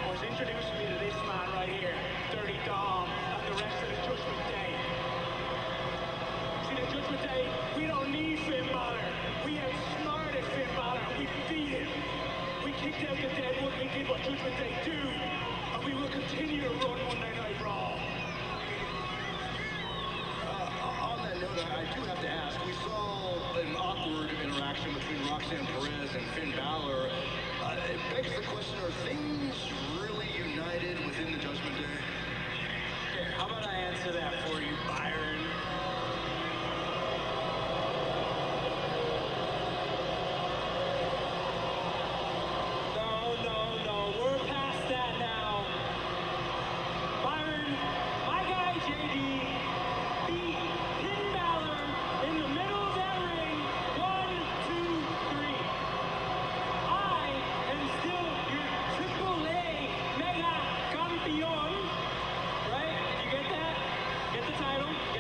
was introducing me to this man right here, Dirty Dom, and the rest of the Judgment Day. See, the Judgment Day, we don't need Finn Balor. We outsmarted Finn Balor. We beat him. We kicked out the Deadwood. We did what Judgment Day do. And we will continue to run Monday Night Raw. On that note, I do have to ask, we saw an awkward interaction between Roxanne Perez and Finn Balor. It begs the question, are things really united within the Judgment Day? Here, how about I answer that for you, Byron? No, we're past that now. Byron, my guy JD beat Finn Balor in the middle of that ring. 1, 2, 3. I am still your AAA Mega Campeon. Right? You get that? Get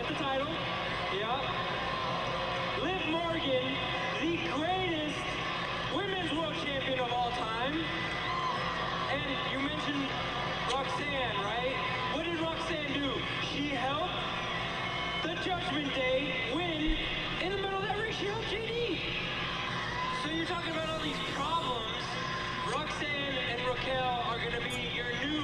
the title. Yeah. Liv Morgan, the greatest women's world champion of all time. And you mentioned Roxanne, right? What did Roxanne do? She helped the Judgment Day win in the middle of that ring. She helped JD. So you're talking about all these problems. Roxanne and Raquel are going to be your new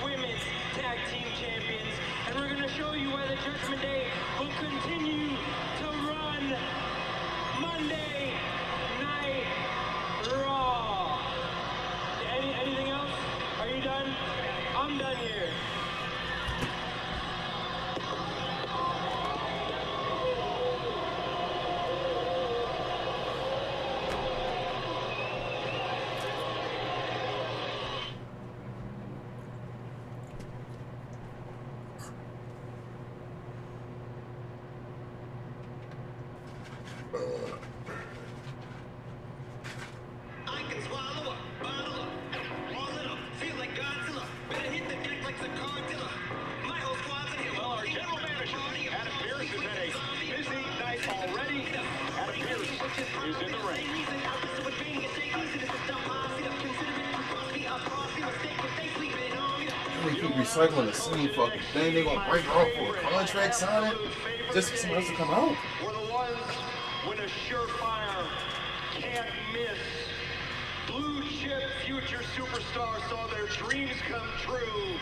women's tag team champions. And we're going to where the Judgment Day will continue to run Monday Night Raw. Anything else? Are you done? I'm done here. I can swallow up, bottle up, all it up, feel like Godzilla. Better hit the deck like the cartilla. My whole squad's in here. Well, our general manager, Adam Pearce, has had a busy night already. Adam Pearce is in the ring. They keep recycling the same fucking thing. They gonna break off for a contract signing just for someone else to come out. We're the ones with a surefire, can't miss. Blue chip future superstars saw their dreams come true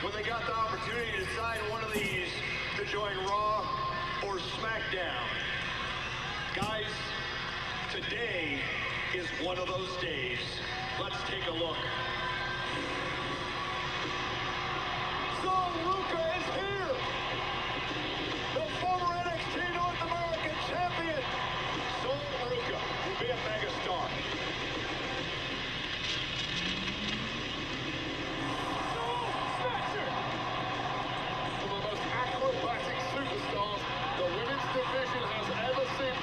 when they got the opportunity to sign one of these to join Raw or SmackDown. Guys, today is one of those days. Let's take a look. Sol Ruca is here! The former NXT North American champion! Sol Ruca will be a megastar. Soul Snatcher! One of the most acrobatic superstars the women's division has ever seen.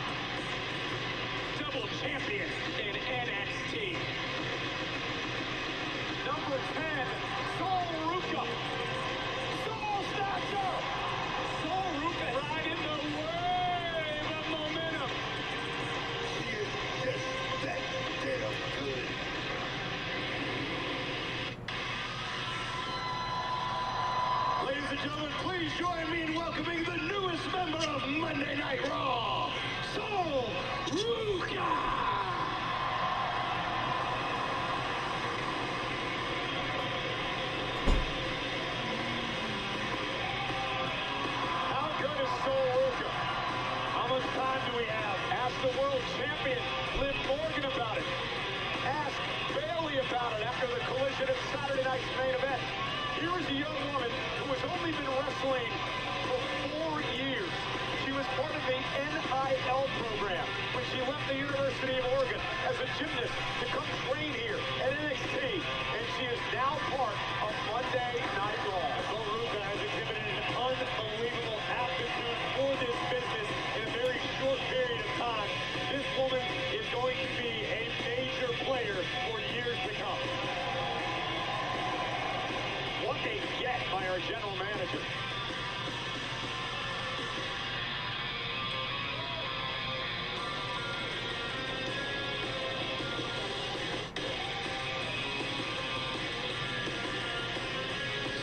Double champion in NXT. Number 10, Sol Ruca. Soul Snatcher! Sol Ruca riding the wave of momentum. He is just that damn good. Ladies and gentlemen, please join me in welcoming the newest member of Monday Night Raw, Sol Ruca! How good is Sol Ruca? How much time do we have? Ask the world champion, Liv Morgan, about it. Ask Bailey about it after the collision at Saturday night's main event. Here is a young woman who has only been wrestling for 4 years. She was part of the NIL program when she left the University of Oregon as a gymnast to come train here at NXT, and she is now part of Monday Night Raw. Sol Ruca has exhibited an unbelievable aptitude for this business in a very short period of time. This woman is going to be a major player for years to come. What a get by our general manager.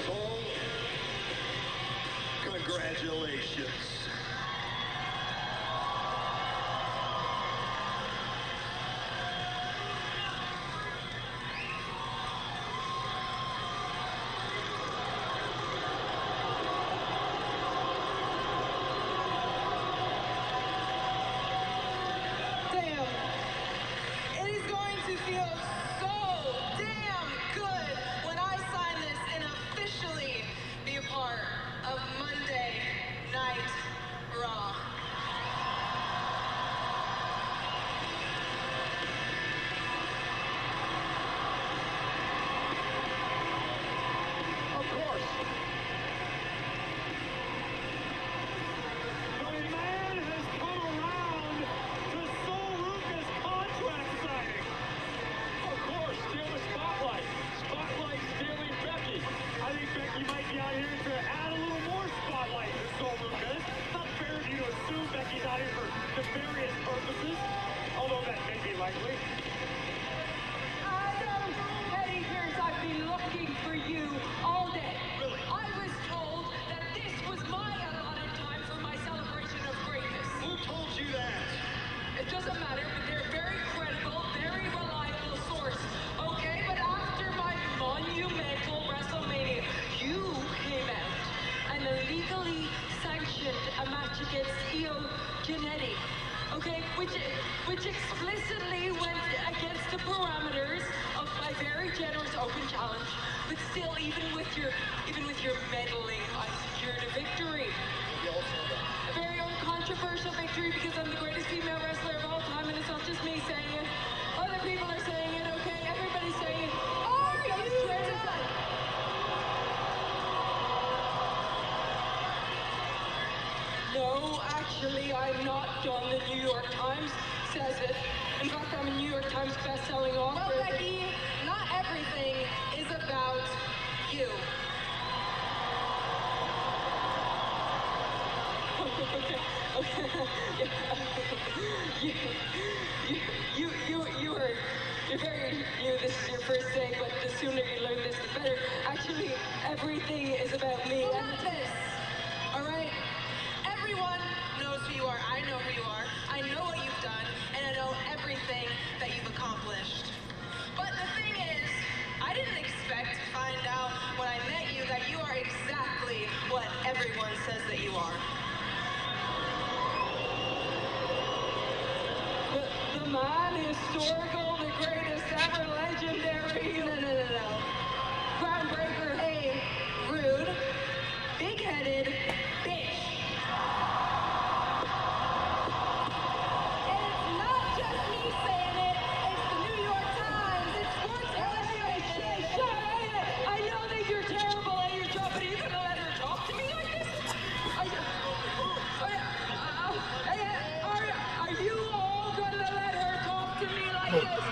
Sol, congratulations. Damn. It is going to feel so damn good when I sign this and officially be a part of Monday Night Raw. Of course. The man has come around to Sol Ruca's contract signing. Of legally sanctioned a match against Io Giannetti, okay, which explicitly went against the parameters of my very generous open challenge. But still, even with your meddling, I secured a victory. A very uncontroversial victory because I'm the greatest female wrestler of all time, and it's not just me saying it. Other people are saying it, okay? Everybody's saying it. Are you done? No, actually, I'm not done. The New York Times says it. In fact, I'm a New York Times best-selling author. Well, Becky, not everything is about you. Okay. You're very new. This is your first day, but the sooner you learn this, the better. Actually, everything is about me. Well, not this. All right. Everyone knows who you are. I know who you are. I know what you've done, and I know everything that you've accomplished. But the thing is, I didn't expect to find out when I met you that you are exactly what everyone says that you are. The man, historical, the greatest ever, legendary. No. Groundbreaker, hey, rude, big-headed bitch. And it's not just me saying it, it's the New York Times, it's Sports Illustrated. Shut up! I know that you're terrible at your job, but are you gonna let her talk to me like this? Are you all gonna let her talk to me like this?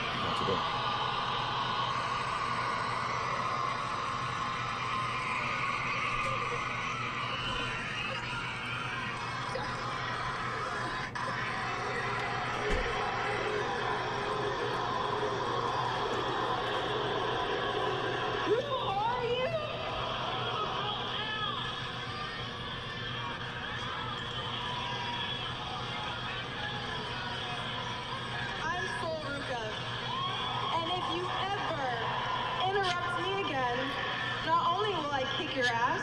Your ass,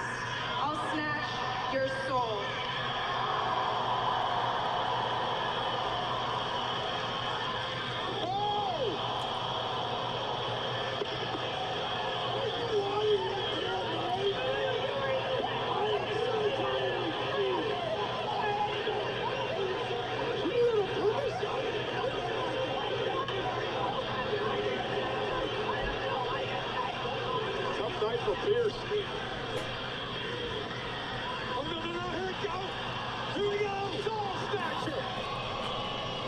I'll snatch your soul. Tough night for Pierce.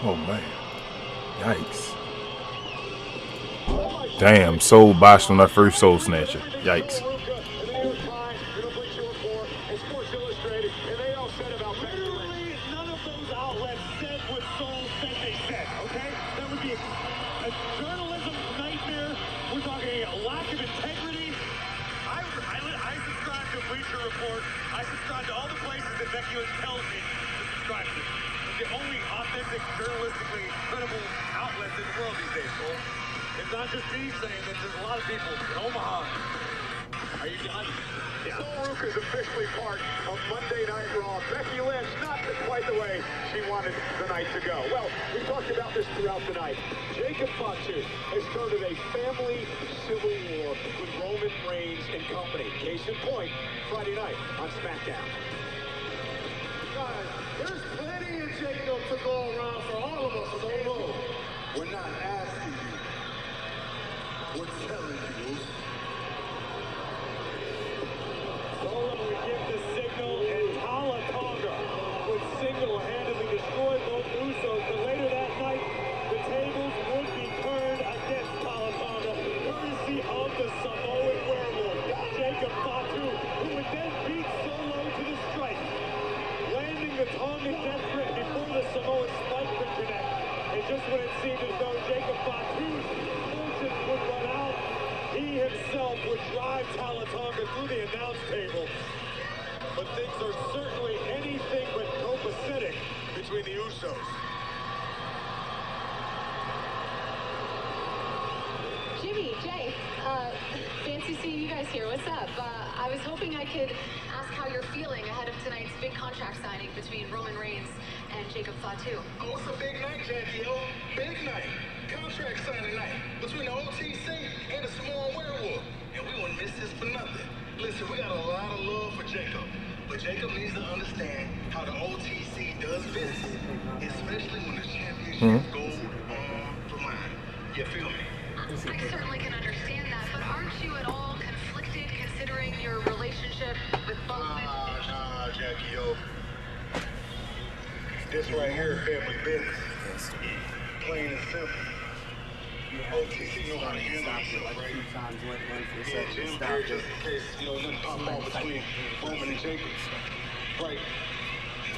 Oh man. Yikes. Damn, Soul botched on that first Soul Snatcher. Yikes. None of those outlets said what Soul said they said, okay? That would be a journalism nightmare. We're talking a lack of integrity. I subscribe to Bleacher Report. I subscribe to all the places that Becky Lynch tells me to subscribe to. It's the only authentic, journalistically credible outlets in the world these days, Cole. It's not just me saying that. There's a lot of people in Omaha. Are you done? Yeah. Soul Rook is officially part of Monday Night Raw. Becky Lynch, not quite the way she wanted the night to go. Well, we talked about this throughout the night. Jacob Fatu has started a family civil war with Roman Reigns and company. Case in point, Friday night on SmackDown. Guys, there's plenty of Jacob to go around for all of us, so no. We're not asking you. We're telling you. Roman would give the signal, and Tala Tonga would single-handedly destroy both Usos. But later that night, the tables would be turned against Tala Tonga, courtesy of the Samoan werewolf, Jacob Fatu, who would then beat Solo to the stripe, landing the Tongan death grip before the Samoan spike could connect. And just when it seemed as though Jacob Fatu's fortunes would run out, he himself would drive Tala Tonga through the announce table. But things are certainly anything but copacetic between the Usos. Jimmy, Jay, fancy seeing you guys here. What's up? I was hoping I could ask how you're feeling ahead of contract signing between Roman Reigns and Jacob Fatu. Oh, it's a big night, Jackie, yo. Big night. Contract signing night between the OTC and the Small Werewolf. And we wouldn't miss this for nothing. Listen, we got a lot of love for Jacob. But Jacob needs to understand how the OTC does business. Especially when the championship goes on the line. You feel me? I certainly can understand that, but aren't you at all conflicted considering your relationship with both men? Nah, Jackie, yo. This right here is family business. Plain and simple. OTC know how to handle themselves, right? Yeah, Jim here just in case, you know, nothing pop off between Roman and Jacob. Right.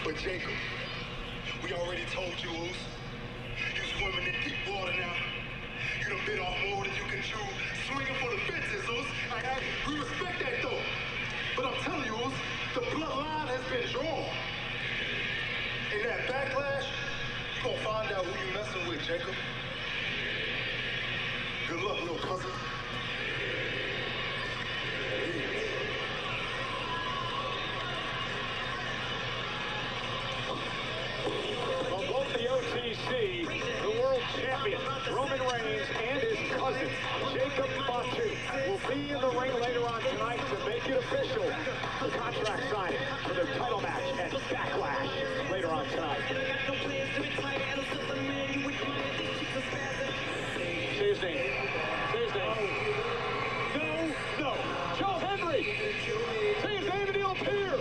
But Jacob, we already told you, Oos. You swimming in deep water now. You done bit off more than you can chew. Swinging for the fences, Oos. We respect that, though. But I'm telling you, Oos, the bloodline has been drawn. In that backlash, you gonna find out who you messing with, Jacob. Good luck, little cousin. From both the OTC, the world champion, Roman Reigns, and his cousin, Jacob Fatu, will be in the ring later on tonight to make it official. The contract signing for their title match at Backlash later on tonight. Say his name. Say his name. No. Joe Henry. Say his name and he'll appear.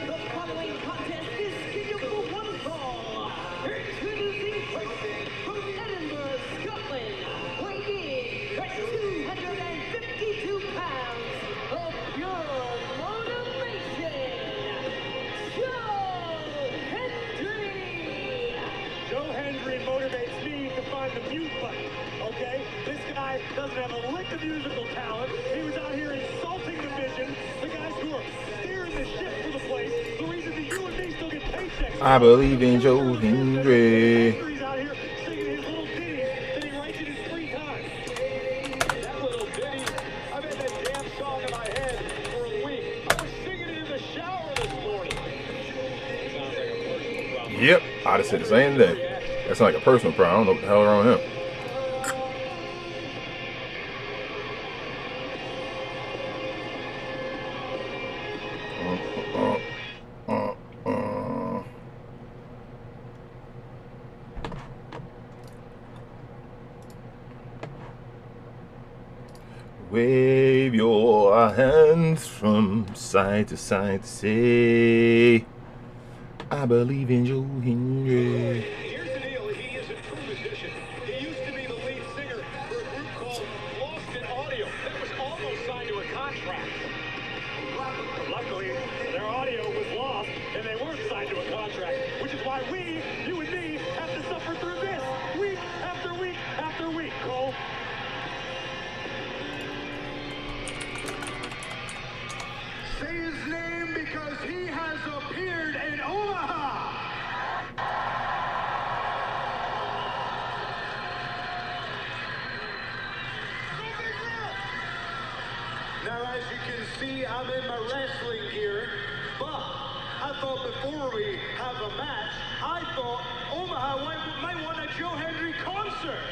The following contest is scheduled for one fall. Introducing first, from Edinburgh, Scotland, weighing in at 252 pounds of pure motivation, Joe Hendry. Joe Hendry motivates me to find the mute button, okay? This guy doesn't have a lick of musical talent. He was out here insulting the vision, the guys who are steering the ship for the place, the reason that you and me still get paychecks. I believe in Joe Hendry. Hendry's out here singing his little ditties that he writes in his free time. That little ditty, I've had that damn song in my head for a week. I was singing it in the shower this morning. Sounds like a personal problem. Yep, I'd have said the same thing. That sounds like a personal problem. I don't know what the hell wrong with him. Wave your hands from side to say, I believe in Joe Hendry. Here's the deal, he is in true position. He used to be the lead singer for a group called Lost in Audio that was almost signed to a contract. Luckily, their audio was lost and they weren't signed to a contract, which is why we, you and me, have to suffer through this week after week after week, Cole. Say his name because he has appeared in Omaha. Now, as you can see, I'm in my wrestling gear, but I thought before we have a match, I thought Omaha might want a Joe Hendry concert.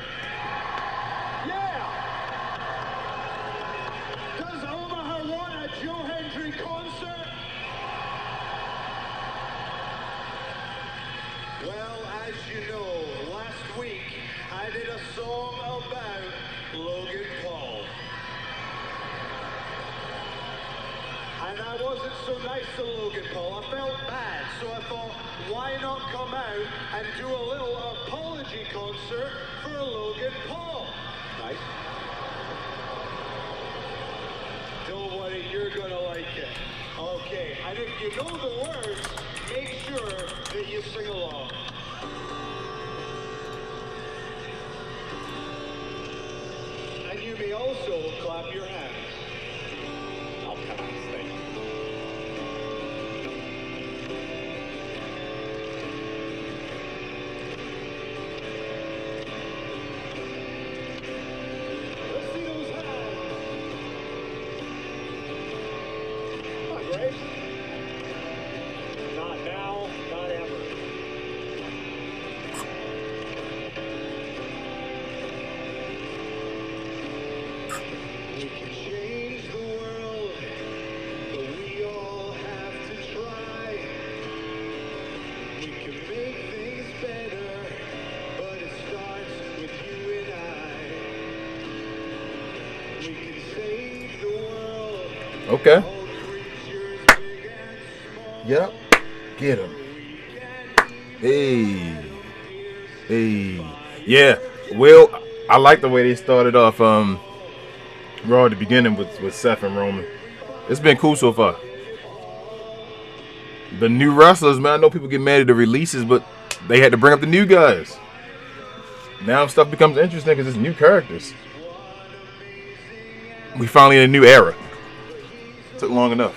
Yeah! Does Omaha want a Joe Hendry concert? Well, as you know, last week I did a song about Logan Paul. And I wasn't so nice to Logan Paul. I felt bad, so I thought, why not come out and do a little apology concert for Logan Paul? Nice. Don't worry, you're gonna like it. Okay, and if you know the words, make sure that you sing along. And you may also clap your hands. Oh, come on, thank you. race? Not now, not ever. We can change the world, but we all have to try. We can make things better, but it starts with you and I. We can save the world. Okay. All creatures big and small. Yep. Get him. Hey. Hey. Yeah. Well, I like the way they started off Raw at the beginning with Seth and Roman. It's been cool so far. The new wrestlers, man, I know people get mad at the releases, but they had to bring up the new guys. Now stuff becomes interesting because it's new characters. We finally in a new era. Took long enough.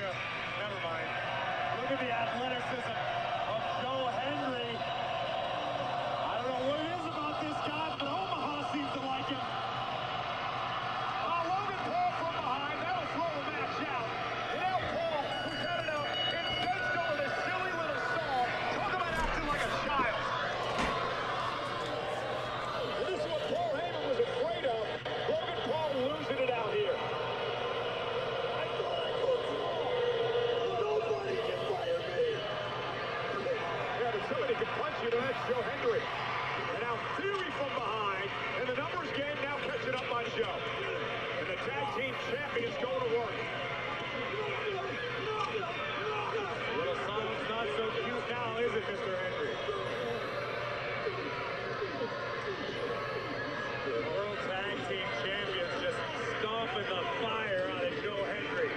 Never mind. Look at the athleticism of Joe Hendry. I don't know what it is about this guy, but Omaha seems to like him. Logan Paul from behind. That'll throw the match out. And now Paul, who's headed up, incensed over this silly little song. Talk about acting like a child. This is what Paul Heyman was afraid of. Logan Paul losing it out here. Nobody can fire me. Yeah, but somebody can punch you, that's Joe Hendry. And now Theory from behind, and the numbers game now catching up on Joe. And the tag team champions going to work. Little silence not so cute now, is it, Mr. Hendry? The World Tag Team Champions just stomping the fire out of Joe Hendry.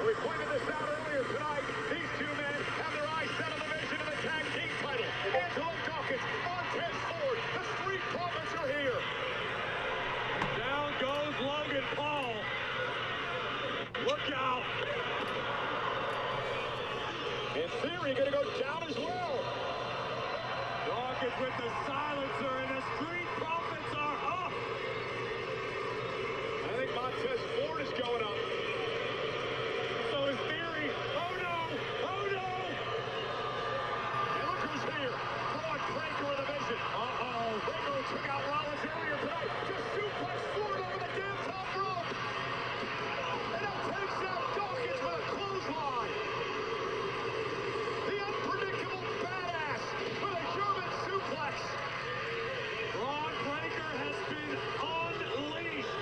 We pointed this out earlier tonight. These two men have their eyes set on the vision of the tag team title. Angelo Dawkins, Montez Ford, the Street Profits are here. Down goes Logan Paul. Look out. In theory, gonna go down as well. Dawkins with the silencer, and the Street Profits are up. I think Montez Ford is going up. So is Theory. Oh no! Oh no! And look who's here. Broad Breaker of the Vision. Uh-oh. Breaker took out Rollins earlier tonight. Just suplex Ford over the damn top rope. And now takes out Dawkins with a clothesline. The unpredictable badass with a German suplex. Broad Breaker has been unleashed.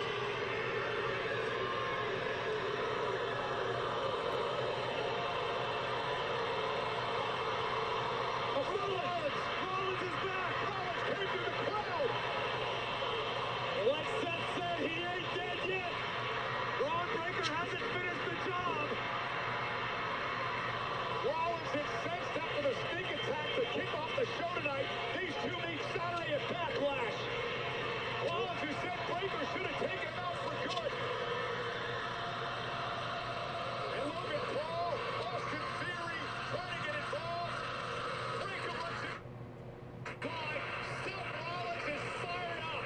Rollins is back. Rollins came through the crowd. Like Seth said, he ain't dead yet. Braun Breaker hasn't finished the job. Rollins incensed after the sneak attack to kick off the show tonight. These two meet Saturday at Backlash. Rollins, who said Breaker should have taken him out for good. And Logan Paul, Austin Theory, trying to get involved. Breaker runs it. Seth Rollins is fired up.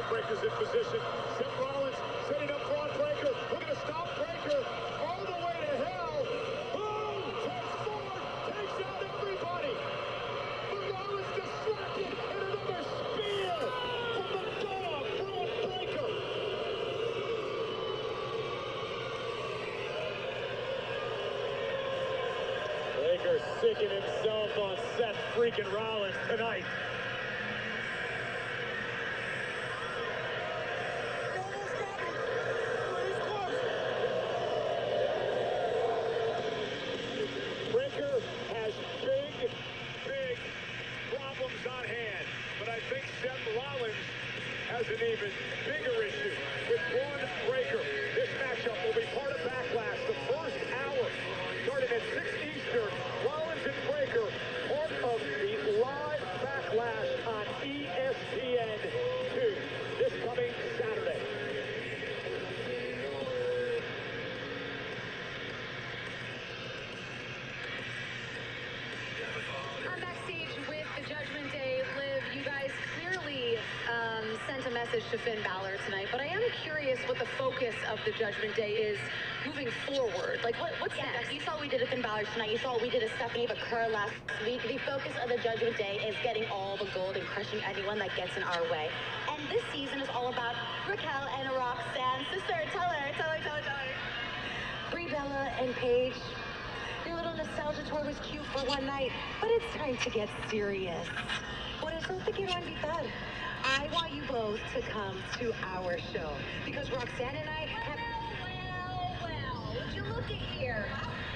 Breaker's in position. Seth Rollins setting up Braun Breaker. Looking to stop Breaker all the way to hell. Boom! Takes Ford, takes out everybody. But Rollins distracted, and another spear from the dog, Braun Breaker. Breaker sicking himself on Seth freaking Rollins tonight. Breaker has big problems on hand, but I think Seth Rollins has an even bigger issue with Braun Breaker. This matchup will be part of Backlash. The first hour, starting at 6 Eastern, Rollins and Breaker, part of the live Backlash on ESPN2 this coming Saturday. I'm backstage with the Judgment Day. Liv, you guys clearly sent a message to Finn Balor tonight, but I am curious what the focus of the Judgment Day is moving forward. Like, what's next? You saw what we did with Finn Balor tonight. You saw what we did with Stephanie McCurr last week. The focus of the Judgment Day is getting all the gold and crushing anyone that gets in our way. And this season is all about Raquel and Roxanne. Sister, tell her. Brie Bella and Paige. Your little nostalgia tour was cute for one night, but it's time to get serious. Por eso te quiero invitar. I want you both to come to our show because Roxanne and I have... Well, would you look at here?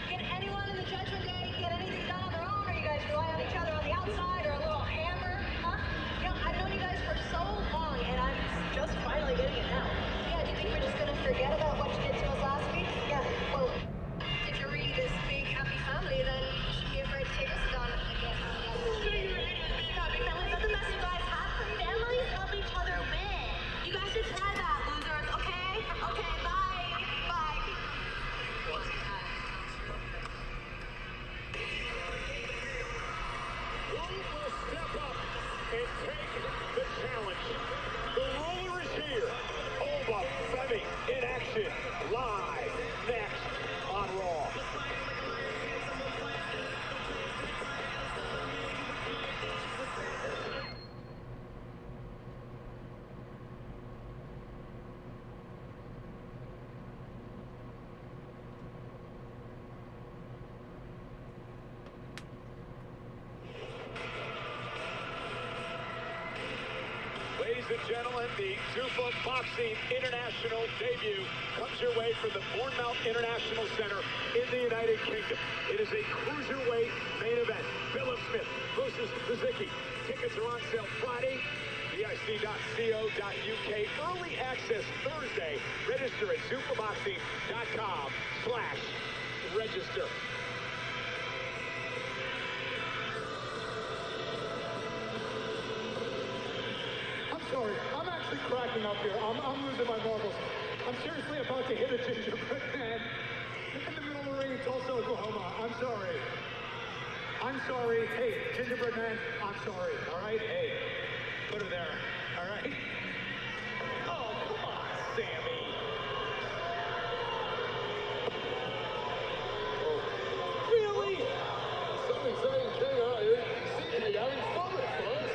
Can anyone in the Judgment Day get anything done on their own, or you guys rely on each other on the outside, or a little hammer, huh? You know, I've known you guys for so long, and I'm just finally getting it now. Yeah, do you think we're just gonna forget about what you did to us last week? Yeah, well, if you're really this big, happy family, then you shouldn't be afraid to take us down again. and gentlemen, the Zuffa Boxing International debut comes your way from the Bournemouth International Center in the United Kingdom. It is a cruiserweight main event. Philip Smith versus Zicki. Tickets are on sale Friday. BIC.co.uk. Early access Thursday. Register at zuffaboxing.com/register. Sorry, I'm actually cracking up here. I'm losing my marbles. I'm seriously about to hit a gingerbread man in the middle of the ring in Tulsa, Oklahoma. I'm sorry. I'm sorry. Hey, gingerbread man, I'm sorry. All right? Hey, put her there. All right? Oh, come on, Sammy. Really? Something saying King out here. See me having fun at first.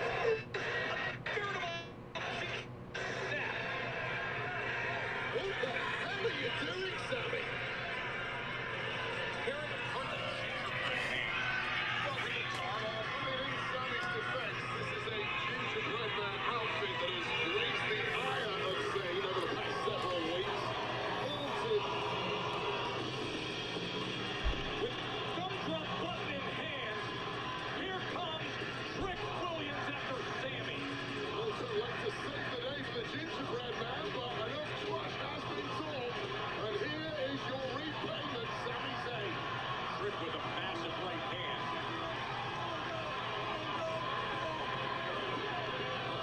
What the hell are you doing, Sammy? Here are the pundits. Well, in Sammy's defense, this is a gingerbread man outfit that has raised the ire of Zayn over the past several weeks. Haunted. With gumdrop button in hand, here comes Trick Williams after Sammy. Also like to save the day for the gingerbread man, but enough trash has been talked. And here is your repayment, Sami Zayn. Trick with a massive right hand.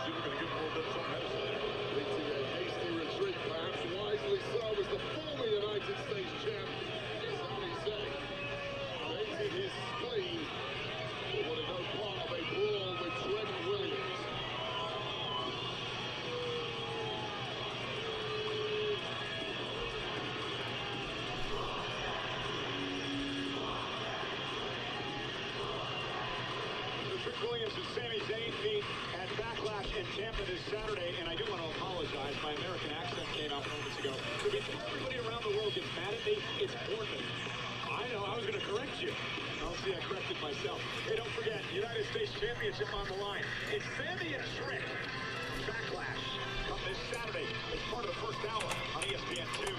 See, we're going to give him a little bit of some medicine there. Leading a hasty retreat, perhaps wisely so, as the former United States champ, Sami Zayn, vented his spleen for what is no part of a brawl with Trent Williams. Trick Williams and Sami Zayn meet at Backlash in Tampa this Saturday, and I do want to apologize. My American accent came out moments ago. So before everybody around the world gets mad at me, it's Bournemouth. I know, I was going to correct you. I'll see, I corrected myself. Hey, don't forget, United States Championship on the line. It's Sammy and Trick. Backlash. Come this Saturday. It's part of the first hour on ESPN2.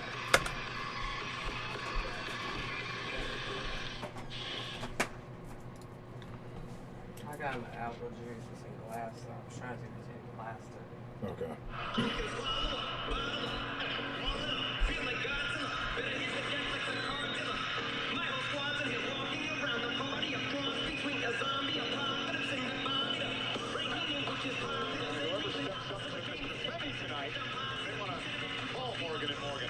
I got an apple juice that's in glass, so I'm trying to get it plastic. Okay. Whoever steps up to Mr. Femi tonight, they want to call Morgan and Morgan.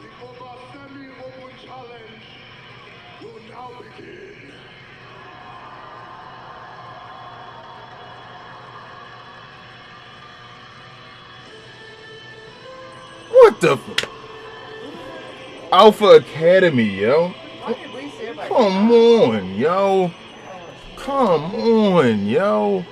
The Obafemi Woman Challenge will now begin. What the f- Alpha Academy, yo. Come on, yo. Come on, yo.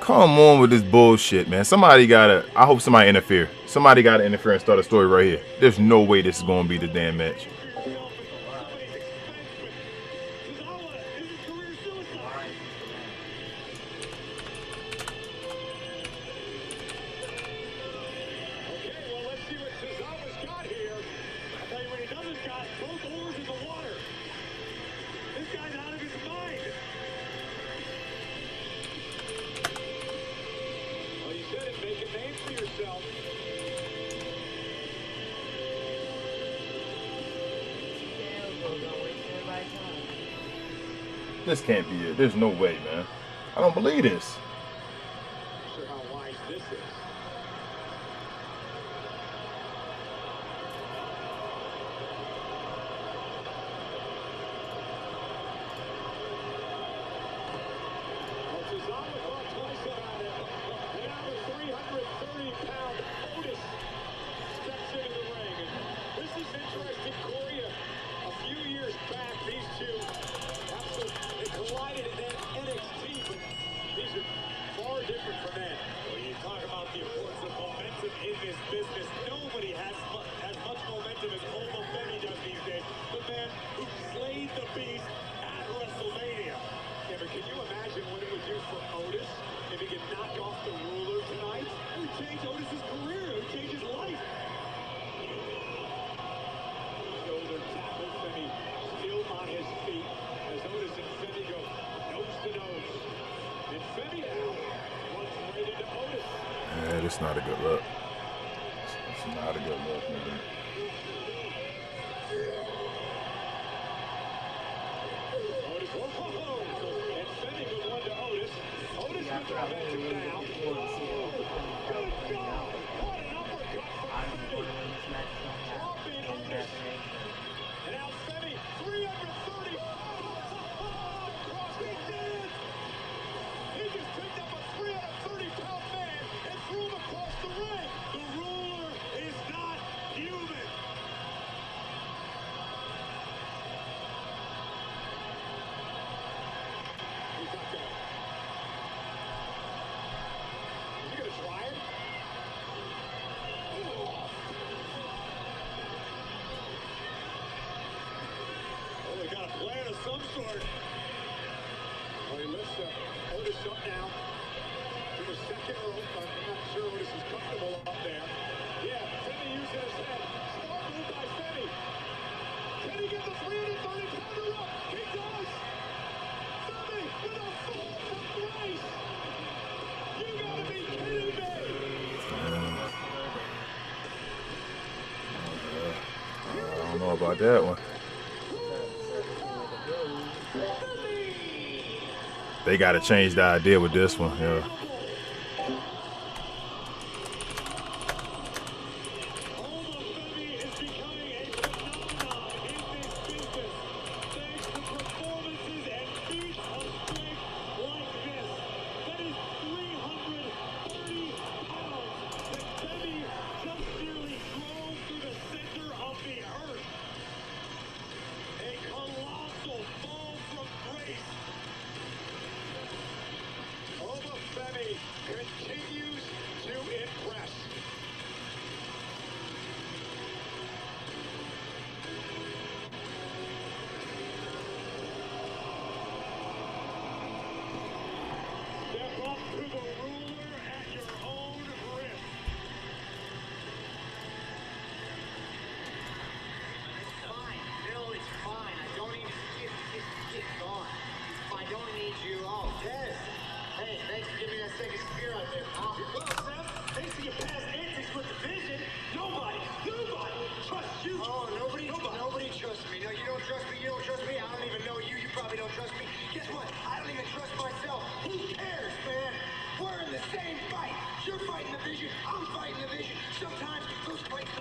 Come on with this bullshit, man. Somebody gotta, I hope somebody interfere. Somebody gotta interfere and start a story right here. There's no way this is gonna be the damn match. This can't be it. There's no way, man. I don't believe this. Sure how wise this is. Tozawa thought twice about it. And now the 330-pound Otis steps into the ring. And this is interesting, Corey. A few years back, these two they collided in NXT, but these are far different from that. When you talk about the importance of momentum in this business, nobody has much momentum as Obafemi does these days. The man who slayed the beast at WrestleMania. Yeah, but can you imagine what it would do for Otis if he could knock off the ruler tonight? It would change Otis's career. It would change his life. Shoulder tackle, Femi still on his feet as Otis and Femi go nose to nose. And Femi now runs right into Otis. Yeah, this is not a good look. It's not a good look, man. Otis, whoa, and Femi goes one to Otis. Otis with the momentum now. Good God! What an uppercut from Femi. Dropping Otis. And now Femi, 330. Cross, he did it! He just picked up a 330-pound man and threw him across the ring. The ruler is not human. He's not dead. Is he gonna try it? Oh, they got a plan of some sort. Oh, he lifts Otis up now to the second rope. I'm not sure Otis is comfortable up there. Yeah, Femi using his head. Smart move by Femi. Can he get the 330-pounder up? He does! Femi with a fall from grace! You gotta be kidding me! I don't know about that one. They got to change the idea with this one. Yeah. Continues to impress. Step up to the ruler at your own risk. Fine, Bill, it's fine. I don't need get gone. I don't need you. Oh, Des. Hey, thanks for giving me that second spear out there, pal. Well, Seth, thanks to your past antics with the vision, nobody trusts you. Oh, nobody trusts me. No, you don't trust me. You don't trust me. I don't even know you. You probably don't trust me. Guess what? I don't even trust myself. Who cares, man? We're in the same fight. You're fighting the vision. I'm fighting the vision. Sometimes those fights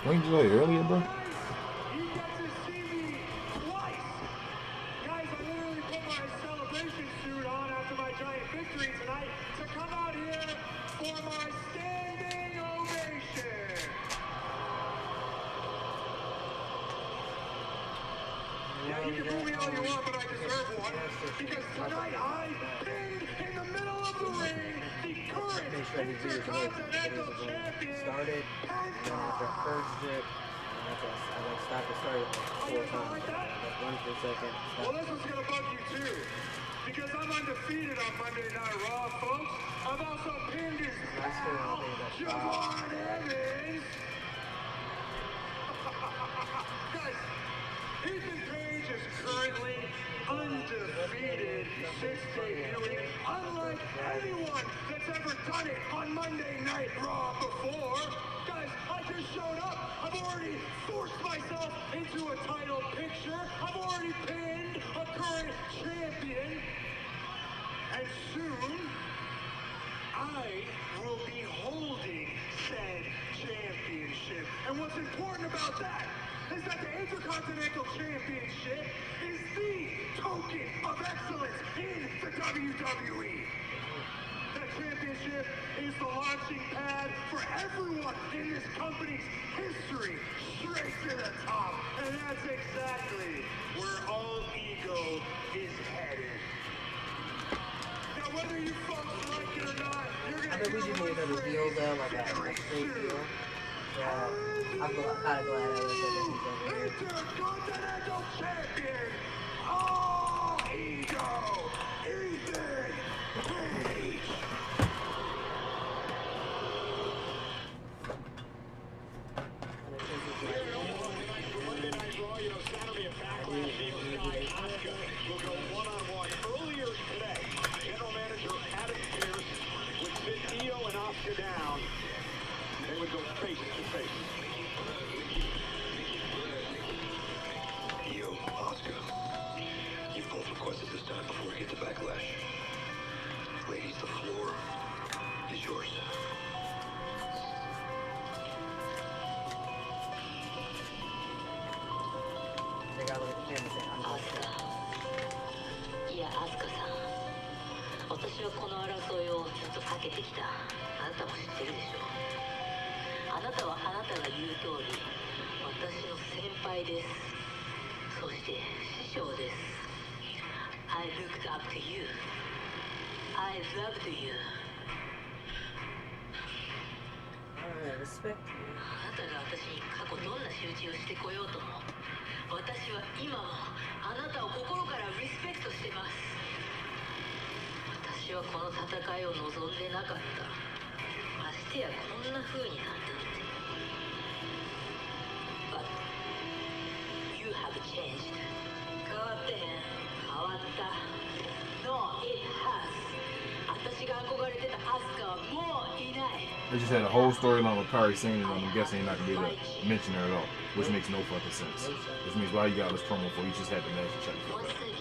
Ain't you like earlier, bro? You get to see me twice. Guys, I literally put my celebration suit on after my giant victory tonight to come out here for my standing ovation. Yeah, you can boo me all you want, but I deserve one. Because tonight I pinned in the middle of the ring the current Intercontinental Champion. Started, and then after first drip, I stopped and started like 4 times. Like 1 for a second. Well, this one's gonna bug you too. Because I'm undefeated on Monday Night Raw, folks. I've also pinned his pal, Javon Evans. Guys, Ethan Page is currently undefeated since debuting, unlike anyone that's ever done it on Monday Night Raw before. Guys, I just showed up. I've already forced myself into a title picture. I've already pinned a current champion. And soon, I will be holding said championship. And what's important about that is that the Intercontinental Championship is the token of excellence in the WWE. That championship is the launching pad for everyone in this company's history, straight to the top. And that's exactly where all ego is headed. Now, whether you folks like it or not, you're I gonna bet we just need another deal though, like a straight deal. Yeah, I'm kind of glad I was at this Intercontinental Champion, all ego, Ethan Page. Monday Night Raw, you know, Saturday at Backlash, Sky Asuka will go one-on-one. Earlier today, General Manager Adam Pearce would sit Io and Asuka down. They would go face to face. Io, Asuka, you both requested this time before we get to Backlash. Ladies, the floor is yours. They got like a fan saying, I'm not sure. いや、アスカさん、私はこの争いをずっと避けてきた。あなたも知ってるでしょう。あなたはあなたが言う通り、私の先輩です。そして師匠です。I looked up to you. I loved you. I respect you. あなたが私に過去どんな仕打ちをしてこようとも、私は今もあなたを心からリスペクトしてます。私はこの戦いを望んでなかった。ましてやこんな風になっていて。But you have changed. 変わってへん。変わった。No, it has. 私が憧れてたアスカはもういない。 They just had a whole storyline with Kari Sane, and I'm guessing you're not gonna be able to mention her at all, which makes no fucking sense. Which means why you got this promo for? You just had the match and check it. Once again,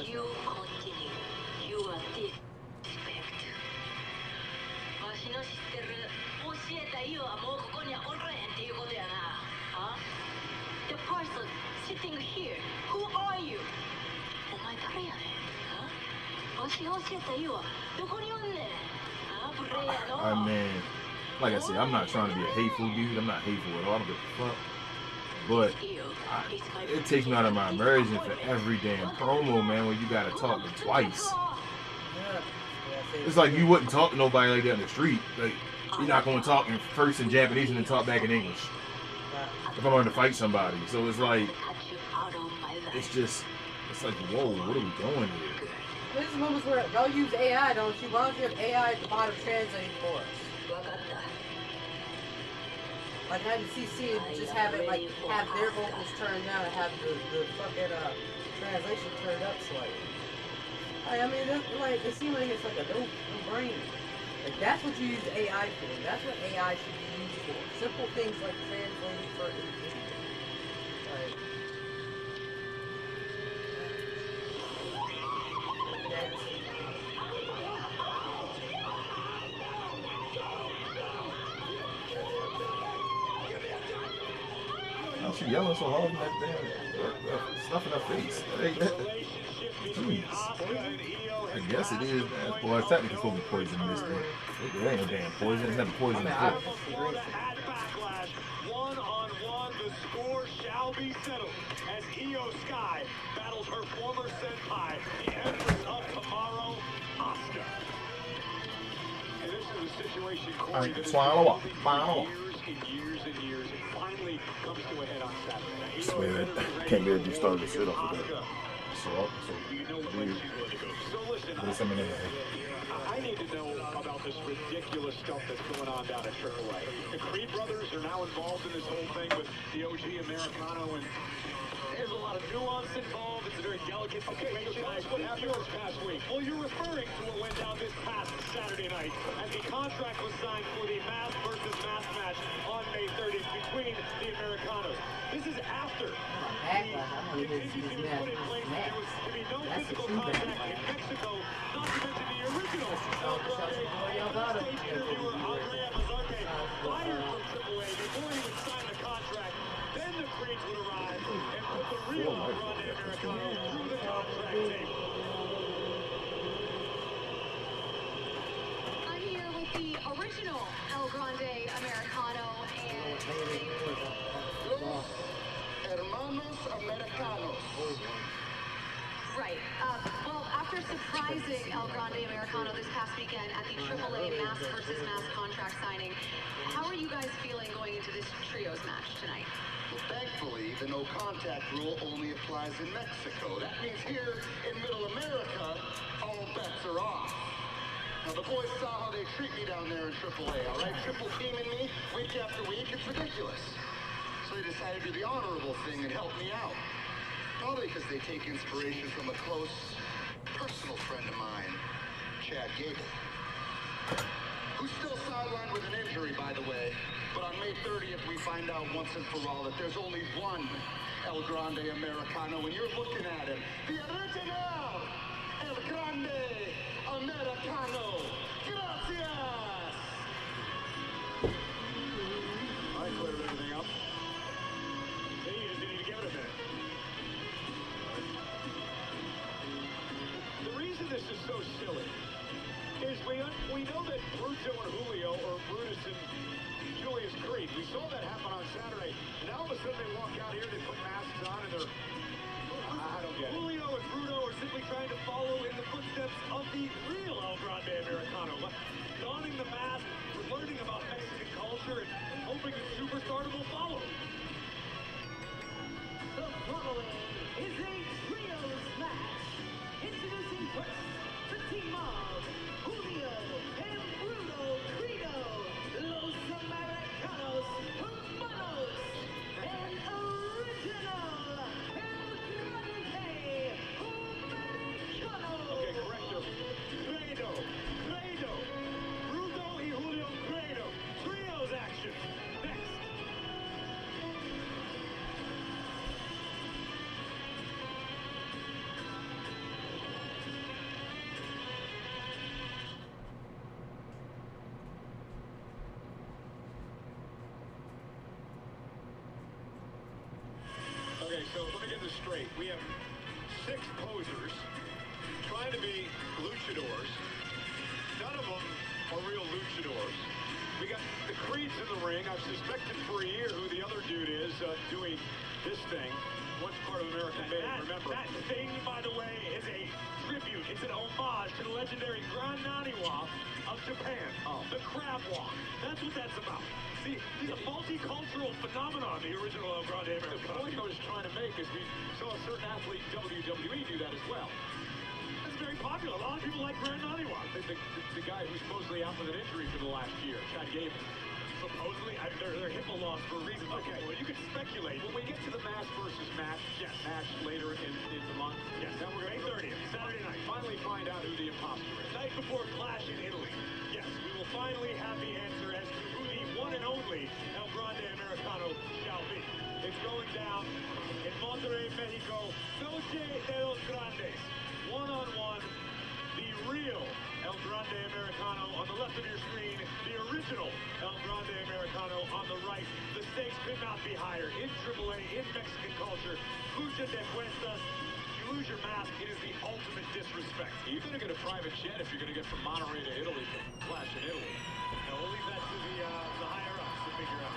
you continue. You are disrespect. わしの知ってる教えたイオはもうここにはおらへんっていうことやな。Huh? The person sitting here. Who are you? お前誰やねん。Huh? わしが教えたイオはどこにおんねん。I mean, like I said, I'm not trying to be a hateful dude. I'm not hateful at all. I don't give a fuck. But it takes me out of my immersion for every damn promo, man, when you gotta talk to twice. It's like you wouldn't talk to nobody like that in the street. Like, you're not gonna talk in first in Japanese and then talk back in English. If I'm going to fight somebody. So it's like, it's like, whoa, what are we doing here? There's moments where they'll use AI, don't you? Why don't you have AI at the bottom translating for us? Like having CC and just have it like have their vocals turned down and have the fucking translation turned up slightly. I mean, it seems like it's like a no-brainer. Like that's what you use AI for. That's what AI should be used for. Simple things like translating for like. she yelling so hard from that damn stuff in her face? Jeez. I guess it is. Well, it's technically supposed to be poison in this thing. It ain't no damn poison. It's never poison before. One-on-one, the score shall be settled as Io Sky battles her former senpai, the Empress of Tomorrow, Asuka. And this is a situation, Corey, that has been years and years, and finally comes to a head on Saturday. Swear, can't believe you started to sit off of that. So listen, I need to know about this ridiculous stuff that's going on down at AAA. The Creed brothers are now involved in this whole thing with the OG Americano, and there's a lot of nuance involved. It's a very delicate situation. So guys, what happened this past week? Well, you're referring to what went down this past Saturday night as the contract was signed for the mass versus mass match on May 30th between the Americanos. This is after the contingency was put in place. There was to be no physical contact in Mexico, not to mention the original El Grande stage interviewer Andrea Mazarte fired from AAA before he would sign the contract. Then the Creeds would arrive and put the real El Grande Americano through the contract table. I'm here with the original El Grande Americano and Los Hermanos Americanos. right. Well, after surprising El Grande Americano this past weekend at the AAA mass versus mass contract signing, how are you guys feeling going into this trios match tonight? Well, thankfully, the no contact rule only applies in Mexico. That means here in Middle America, all bets are off. Now, the boys saw how they treat me down there in AAA, all right? Triple teaming me week after week, it's ridiculous. So they decided to do the honorable thing and help me out. Probably because they take inspiration from a close, personal friend of mine, Chad Gable. Who's still sidelined with an injury, by the way. But on May 30th, we find out once and for all that there's only one El Grande Americano, and you're looking at him. The original El Grande Americano. Gracias! I cleared everything up. Hey, you just need to give it a minute. The reason this is so silly is we know that Bruto and Julio, or Brutus and Julius Creed, we saw that happen on Saturday, and now all of a sudden they walk out here, they put masks on, and they're, I don't get it. Julio and Bruto are simply trying to follow in the footsteps of the real El Grande Americano. Donning the mask, learning about Mexican culture, and hoping that superstardom will follow. The following is a trios match. Introducing first, the team of Julio and Bruno Credo, Los Americanos, Hermanos, and original El Grande Americano. Okay, correcto. Credo. Bruno y Julio Credo. Trios action. Next. Okay, so let me get this straight. We have 6 posers trying to be luchadors. None of them are real luchadors. We got the Creeds in the ring. I've suspected for a year who the other dude is doing this thing. What's part of American Made, remember? That thing, by the way, is a tribute. It's an homage to the legendary Grande Naniwa of Japan. The crab walk. That's what that's about. See, it's a multicultural phenomenon, the original El Grande Americano. The point I was trying to make is we saw a certain athlete in WWE do that as well. That's very popular. A lot of people like Grande Naniwa. The guy who's supposedly out with an injury for the last year, Chad Gable. Supposedly, they're HIPAA laws for a reason. Okay, well, you can speculate. When we get to the mass versus match, match later in the month, now we're May 30th, Saturday night, finally find out who the imposter is. Night before Clash in Italy. Yes, we will finally have the answer as to who the one and only El Grande Americano shall be. It's going down in Monterrey, Mexico. Noche de los Grandes. One-on-one, the real El Grande Americano on the left of your screen, the original El Grande Americano on the right. The stakes could not be higher. In AAA, in Mexican culture, lucha de fuerzas. You lose your mask, it is the ultimate disrespect. You're going to get a private jet if you're going to get from Monterey to Italy to Clash in Italy. Now we'll leave that to the higher ups to figure out.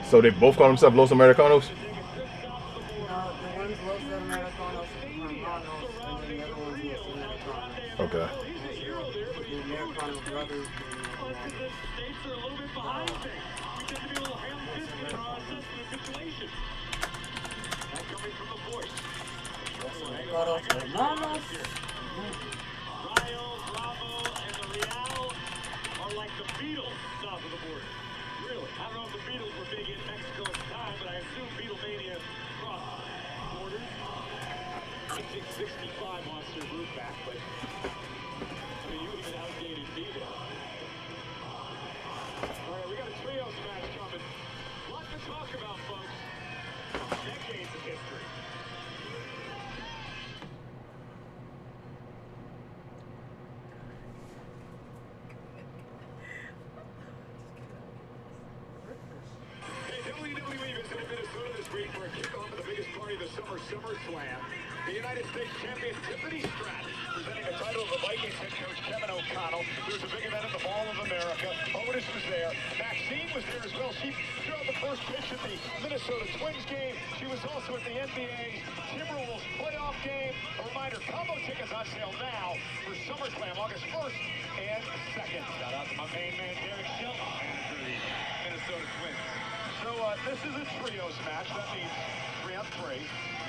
So they both call themselves Los Americanos? No, the one's Los Americanos and Hermanos, and then the other one's Los Americanos. Okay. The Americano brothers. States are a little bit behind things. We tend to be a little ham-fisted in our assessment of situations. That coming from the voice. Los Americanos, Hermanos. Rayo, Bravo, and the Real are like the Beatles south of the border. Really? I don't know if the Beatles were big in Mexico at the time, but I assume Beatlemania crossed borders. 1965 wants their root back, but I mean, you even outdated Beatles. All right, we got a trios match coming. Lot to talk about, folks. Decades of history. WWE visited Minnesota this week for a kickoff of the biggest party of the summer, SummerSlam. The United States champion Tiffany Stratton presenting the title of the Vikings head coach Kevin O'Connell. There was a big event at the Mall of America. Otis was there. Maxine was there as well. She threw out the first pitch at the Minnesota Twins game. She was also at the NBA Timberwolves playoff game. A reminder, combo tickets on sale now for SummerSlam August 1st and 2nd. Shout out to my main man Derek Shelton for the Minnesota Twins. So this is a trios match. That means 3 on 3.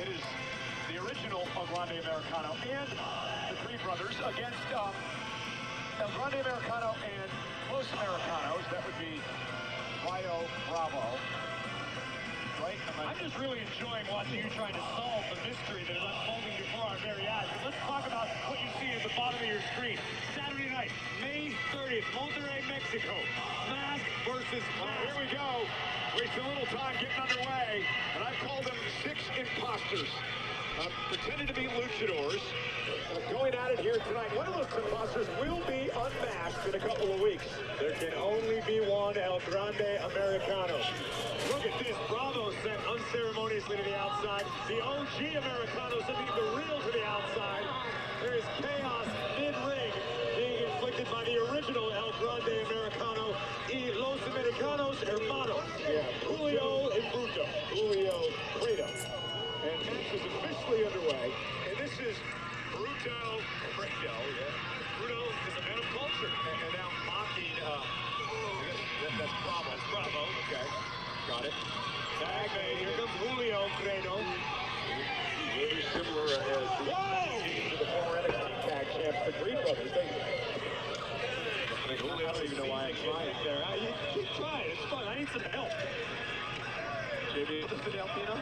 It is the original El Grande Americano and the Three Brothers against El Grande Americano and Los Americanos. That would be Rayo, Bravo. Right? I'm just really enjoying watching you trying to solve the mystery that is unfolding before our very eyes. But let's talk about what you see at the bottom of your screen. Saturday night, May 30th, Monterrey, Mexico. Mask versus mask. Here we go. Wasting a little time getting underway. And I've called them 6 imposters. Pretending to be luchadors. Going at it here tonight. One of those imposters will be unmasked in a couple of weeks. There can only be one El Grande Americano. Look at this. Bravo sent unceremoniously to the outside. The OG Americano sending the real to the outside. There is chaos mid-ring being inflicted by the original El Grande Americano y Los Americanos Hermanos. Yeah. Julio and Bruto. Julio Credo. And match is officially underway. And this is Bruto Credo. Yeah. Bruto is a man of culture. And now mocking, that's Bravo. That's Bravo. Okay. Got it. Tag made. Here comes Julio Credo. Very similar as the former NXT tag champs, the Green Brothers. I don't even know why I'm trying there. You keep trying. It's fun. I need some help. JB, does it help you enough?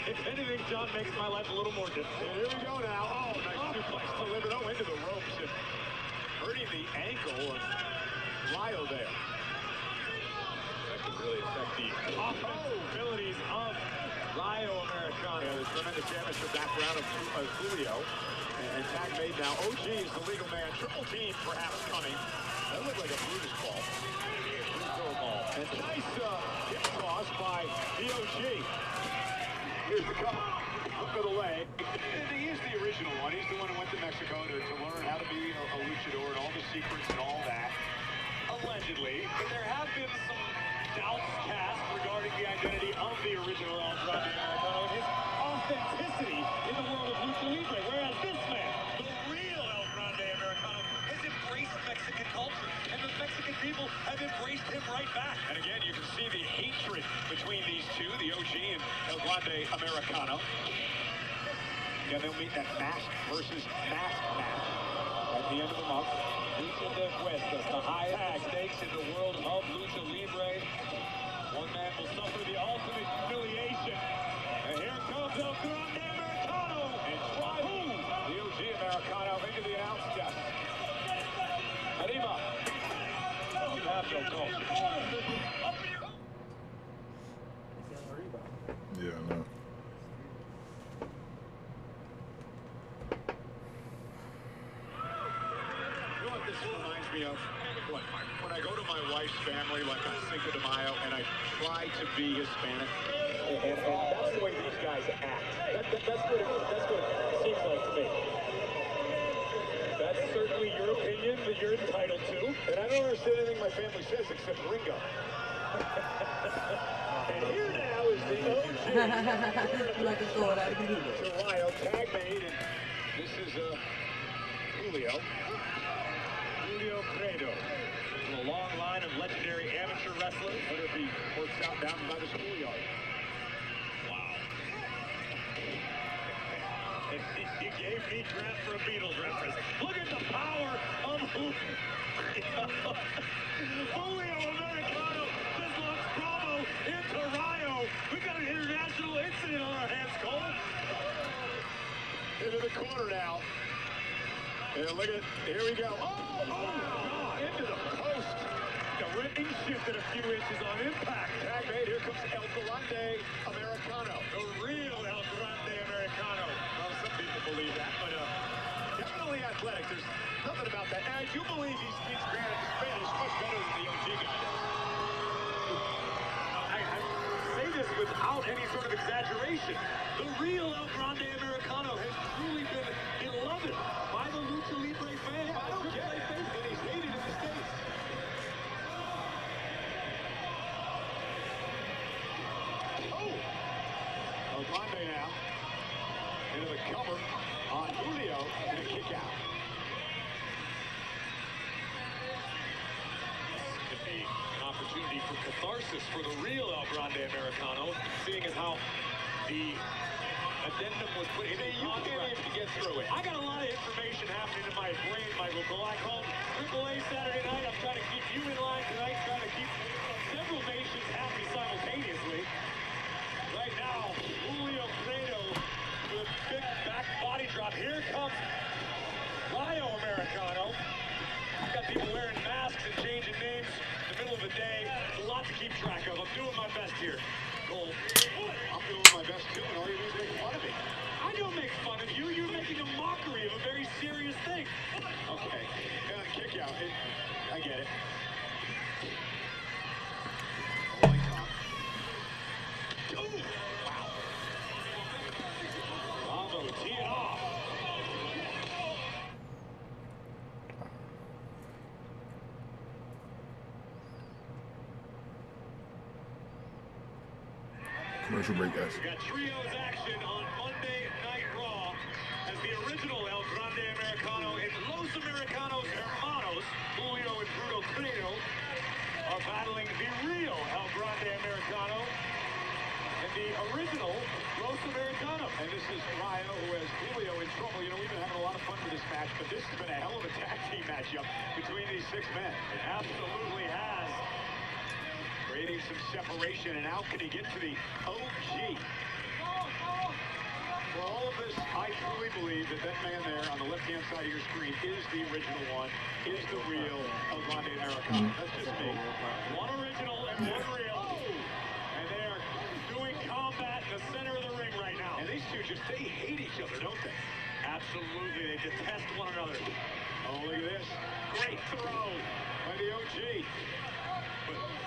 If anything, John makes my life a little more difficult. And here we go now. Oh, nice suplex delivered. Oh, into the ropes and hurting the ankle of Rayo there. That could really affect the offensive abilities of Rayo Americano. Yeah, there's tremendous amateur background of Julio. And tag made now. OG is the legal man. Triple team perhaps coming. That looked like a Brutus ball. And nice hip toss by the OG. Here's the cover. Look at the leg. He is the original one. He's the one who went to Mexico to learn how to be a luchador and all the secrets and all that. Allegedly. But there have been some doubts cast regarding the identity of the original El Grande Americano and his authenticity in the world of lucha libre. Whereas this man, the real El Grande Americano, has embraced Mexican culture. And the Mexican people have embraced him right back. And again, you can see the hatred between these two, the OG and El Grande Americano. Yeah, they'll meet that mask versus mask match at the end of the month. Lucha de Puestos, the highest stakes in the world of Lucha Libre. One man will suffer the ultimate humiliation. And here comes El Grande Americano. And driving the OG Americano into the announce desk. Arriba. You have no goal. Yeah, I know. You know what this reminds me of? What? When I go to my wife's family, like on Cinco de Mayo, and I try to be Hispanic, and that's the way these guys act. That's what it seems like to me. That's certainly your opinion that you're entitled to, and I don't understand anything my family says except Ringo. And here now is the OG. Rio tag made, and this is Julio Credo. A long line of legendary amateur wrestlers, whether it be works out down by the schoolyard. Wow. You gave me crap for a Beatles reference. Look at the power of Julio Americano. This launch Bravo into Rio. We've got an international incident on our hands, Cole. Into the corner now. And look at, here we go. Oh, God, into the post. The ripping shifted a few inches on impact. Tag made, here comes El Grande Americano. The real El Grande Americano. Well, some people believe that, but definitely athletic. There's nothing about that. And I do believe he speaks Spanish much better than the OG guy does. I say this without any sort of exaggeration. The real El Grande Americano has truly been beloved by the Lucha Libre fans. I don't get it. And he's hated in the States. Oh! El Grande now. Into the cover on Julio and a kick out. Could be an opportunity for catharsis for the real El Grande Americano, seeing as how the addendum was put in the contract to get through it. I got a lot of information happening in my brain, Michael Cole. I called AAA Saturday night. I'm trying to keep you in line tonight, trying to keep several nations happy simultaneously. Right now, Julio Credo with a big back body drop. Here comes Rio Americano. I've got people wearing masks and changing names in the middle of the day. It's a lot to keep track of. I'm doing my best here. Cole. I'm doing my best too, and all you do is make fun of me. I don't make fun of you. You're making a mockery of a very serious thing. Okay. Kick out. I get it. Oh, wow. Bravo, tee it off. Commercial break, guys. We got trios action on Monday Night Raw as the original El Grande Americano and Los Americanos Hermanos, Julio and Bruno Credo, are battling the real El Grande Americano and the original Los Americanos. And this is Rio, who has Julio in trouble. You know, we've been having a lot of fun with this match, but this has been a hell of a tag team matchup between these six men. It absolutely has. Creating some separation, and how can he get to the OG? For all of this, I truly believe that man there on the left-hand side of your screen is the original one, is the real El Grande Americano. That's just me. One original and one real. And they are doing combat in the center of the ring right now. And these two just, they hate each other, don't they? Absolutely, they detest one another. Oh, look at this. Great throw by the OG.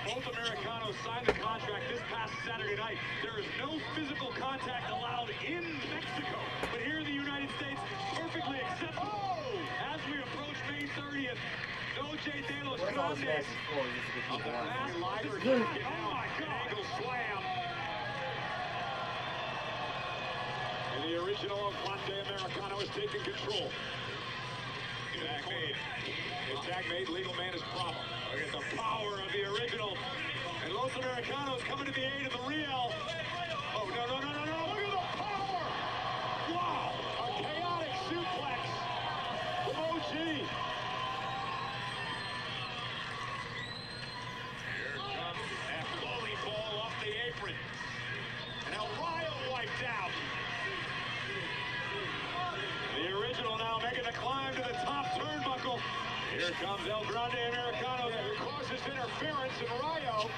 Both Americanos signed the contract this past Saturday night. There is no physical contact allowed in Mexico. But here in the United States, perfectly acceptable. As we approach May 30th, OJ De Los Grandes. Oh my God. Angle slam. And the original Grande Americano is taking control. Tag made. The tag made, legal man is problem. Look at the power of the original. And Los Americanos coming to the aid of the real. Oh, no. Look at the power. Wow. A chaotic suplex from OG. comes El Grande Americano who causes interference in Rayo.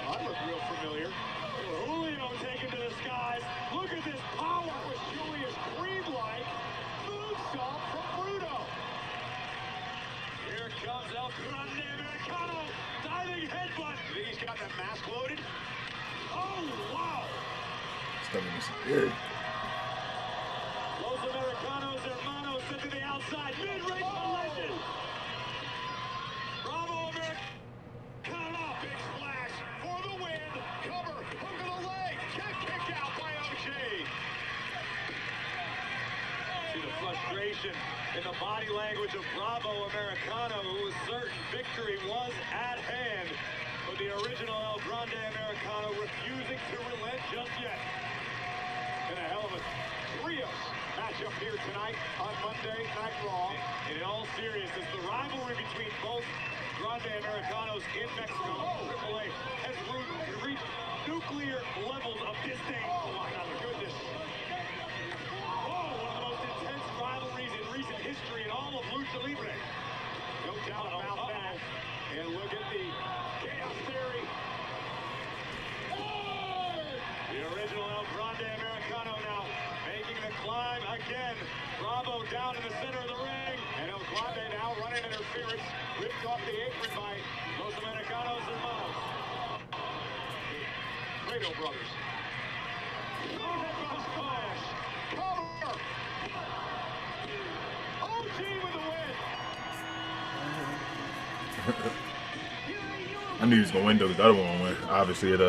I look real familiar. Julio taken to the skies. Look at this power with Julius Creed-like moonsault from Bruno. Here comes El Grande Americano. Diving headbutt. You think he's got that mask loaded? Oh, wow. Stuff is scary. Los Americanos, hermanos, sent to the outside. Mid-range collision. Bravo, Americano. Big splash for the win. Cover, hook of the leg. Kick out by OG. See the frustration in the body language of Bravo Americano, who was certain victory was at hand. But the original El Grande Americano refusing to relent just yet. And a hell of a trios matchup here tonight on Monday Night Raw. And in all seriousness, the rivalry between both Grande Americanos in Mexico, AAA, has reached nuclear levels of disdain. Oh my goodness. Oh, one of the most intense rivalries in recent history in all of Lucha Libre. No doubt about that. And look at the chaos theory. The original El Grande Americano now making the climb again. Bravo down in the center of the ring. And El Grande now running interference. Ripped off the apron by Los Americanos hermanos. Credo brothers. Headbutt splash. Cover. OG with the win. I knew he was gonna win though. The other one won't win. Obviously, it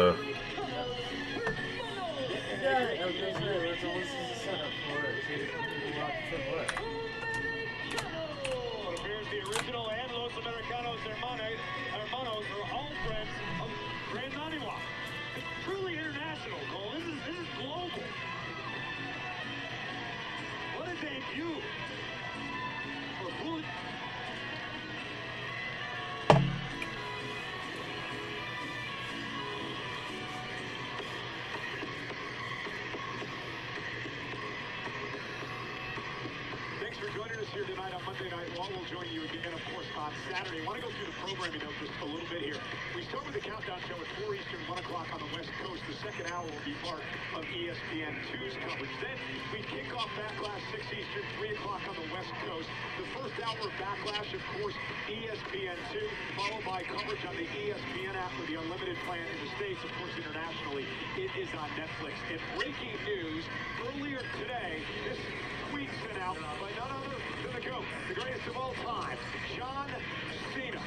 Appears the original and Los Americanos hermanos are all friends of Grand Naniwa. Truly international, Cole. This is global. What a debut for Julio. Thanks for joining us here tonight on Monday Night Raw. We'll join you again, of course, on Saturday. I want to go through the programming though just a little bit here. We start with the Countdown Show at 4 Eastern, 1 o'clock on the West Coast. The second hour will be part of ESPN 2's coverage. Then we kick off Backlash 6 Eastern, 3 o'clock on the West Coast. The first hour of Backlash, of course, ESPN 2, followed by coverage on the ESPN app with the unlimited plan in the States. Of course, internationally, it is on Netflix. And breaking news, earlier today, this tweet sent out by none other than the GOAT, the greatest of all time, John Cena,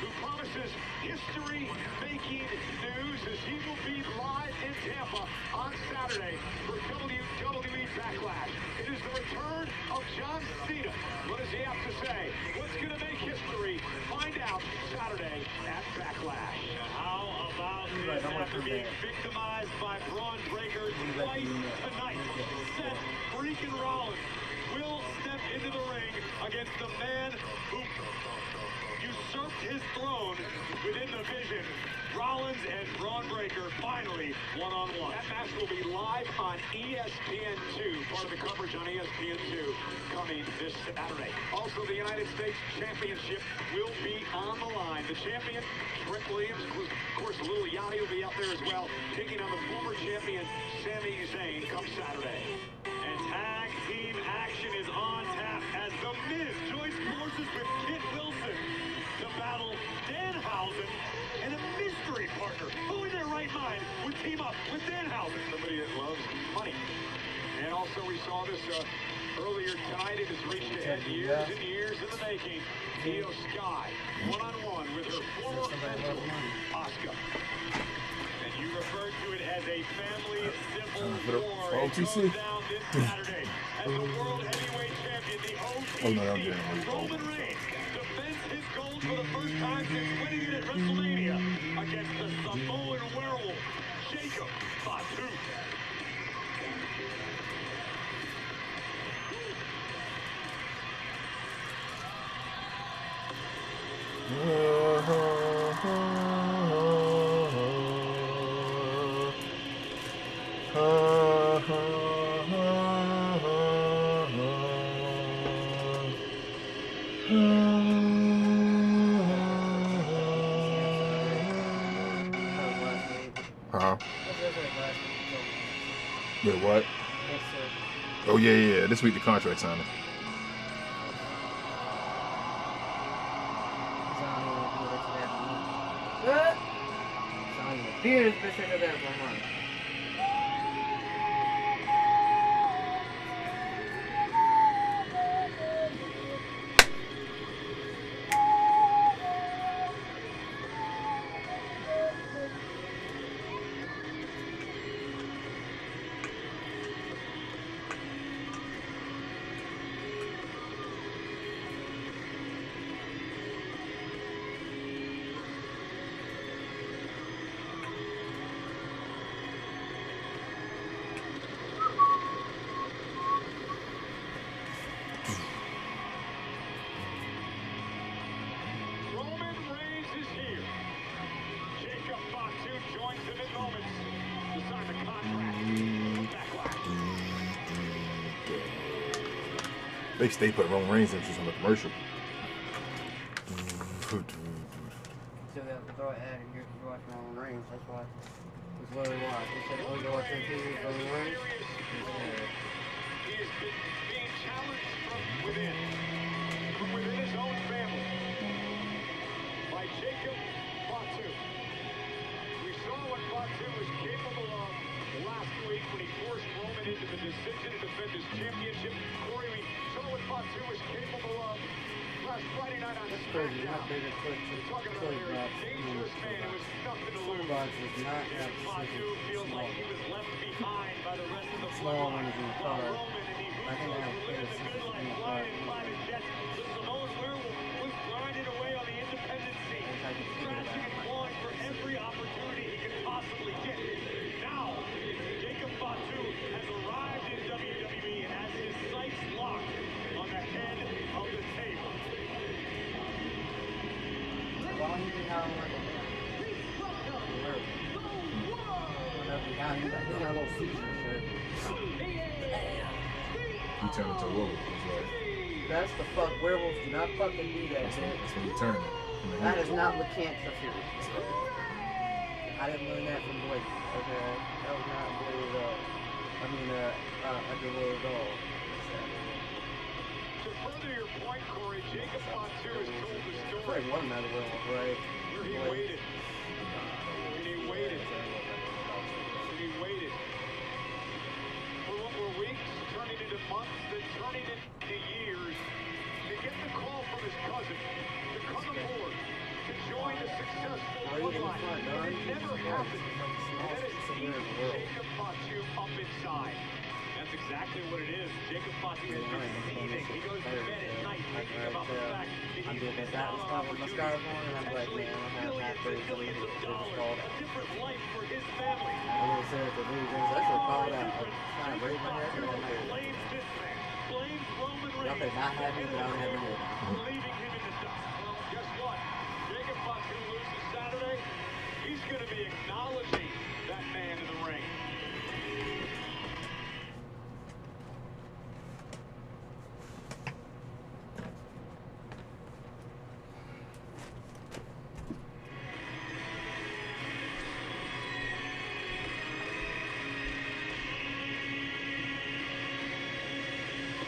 who promises history-making news as he will be live in Tampa on Saturday for WWE Backlash. It is the return of John Cena. What does he have to say? What's going to make history? Find out Saturday at Backlash. How about this after being victimized by Braun Breaker twice tonight? Seth freaking Rollins will step into the ring against the man who usurped his throne within the division. Rollins and Braun Breaker finally one-on-one. That match will be live on ESPN2, part of the coverage on ESPN2 coming this Saturday. Also, the United States Championship will be on the line. The champion, Trick Williams, of course, Lil Yachty will be out there as well, taking on the former champion, Sami Zayn, come Saturday. And tag team action is on tap as The Miz joins forces with Kit Wilson to battle Danhausen and a mystery partner. Who in their right mind would team up with Danhausen? Somebody that loves money. And also we saw this earlier tonight. It has reached ahead years and years in the making. Io Sky, one-on-one with her former mentor, Asuka. And you referred to it as a family civil war. It goes down this Saturday as the World Heavyweight Champion, the OTC, Roman Reigns, defends his gold for the first time since winning it at WrestleMania against the Samoan werewolf, Jacob Fatu. Huh? What's the other last week? Wait, what? Yes, sir. Oh, yeah. This week the contract signing. Beer specific that for a month. Roman Reigns is here. Jacob Fatu joins him in moments to sign the contract. They stay put Roman Reigns entries on the commercial. So they have to throw an ad in here because you're watching Roman Reigns. That's why. That's literally why. They said, oh, you're watching TV with Roman Reigns? He has been being challenged from within his own family by Jacob Fatu. We saw what Fatu was capable of last week when he forced Roman into the decision to defend his championship. Corey, we saw what Fatu was capable of last Friday night on SmackDown. We're talking about a very dangerous man who has nothing to lose. Jacob Fatu feels like he was left behind by the rest of the bloodline. Roman and he I think I have living the good life, flying private jets. The Samoan werewolf was grinding away on the independent scene, scratching and clawing for every opportunity he could possibly get. Now, Jacob Fatu has arrived in WWE and has his sights locked on the head of the table. You turn into a werewolf. Like, that's the fuck. Werewolves do not fucking do that. that's when you turn. That is not what cancer feels. I didn't learn that from Blake. Okay, that was not Blake at all. I mean, Underwood at all. To further your point, Corey, Jacob Fatu has told the story. Probably one another werewolf, right? Where he waited. And he waited. And he waited. For what were weeks, turning into months, then turning into years, to get the call from his cousin to come aboard, to join the successful bloodline. It never happened. And then it keeps Jacob Fatu up inside. That's exactly what it is. Jacob Fatu has been seething. He goes to bed at night thinking about the fact that I'm he's doing that stuff with my scarf on, and I'm like, man, I have half days of it. It's called a different life for his family. I always said the reasons I should call it out. I'm trying to braid my hair and I'm like, y'all could not have me, but I don't have my hair down. Leaving him in the dust. Well, guess what? Jacob Fatu loses Saturday. He's going to be acknowledging that man in the ring.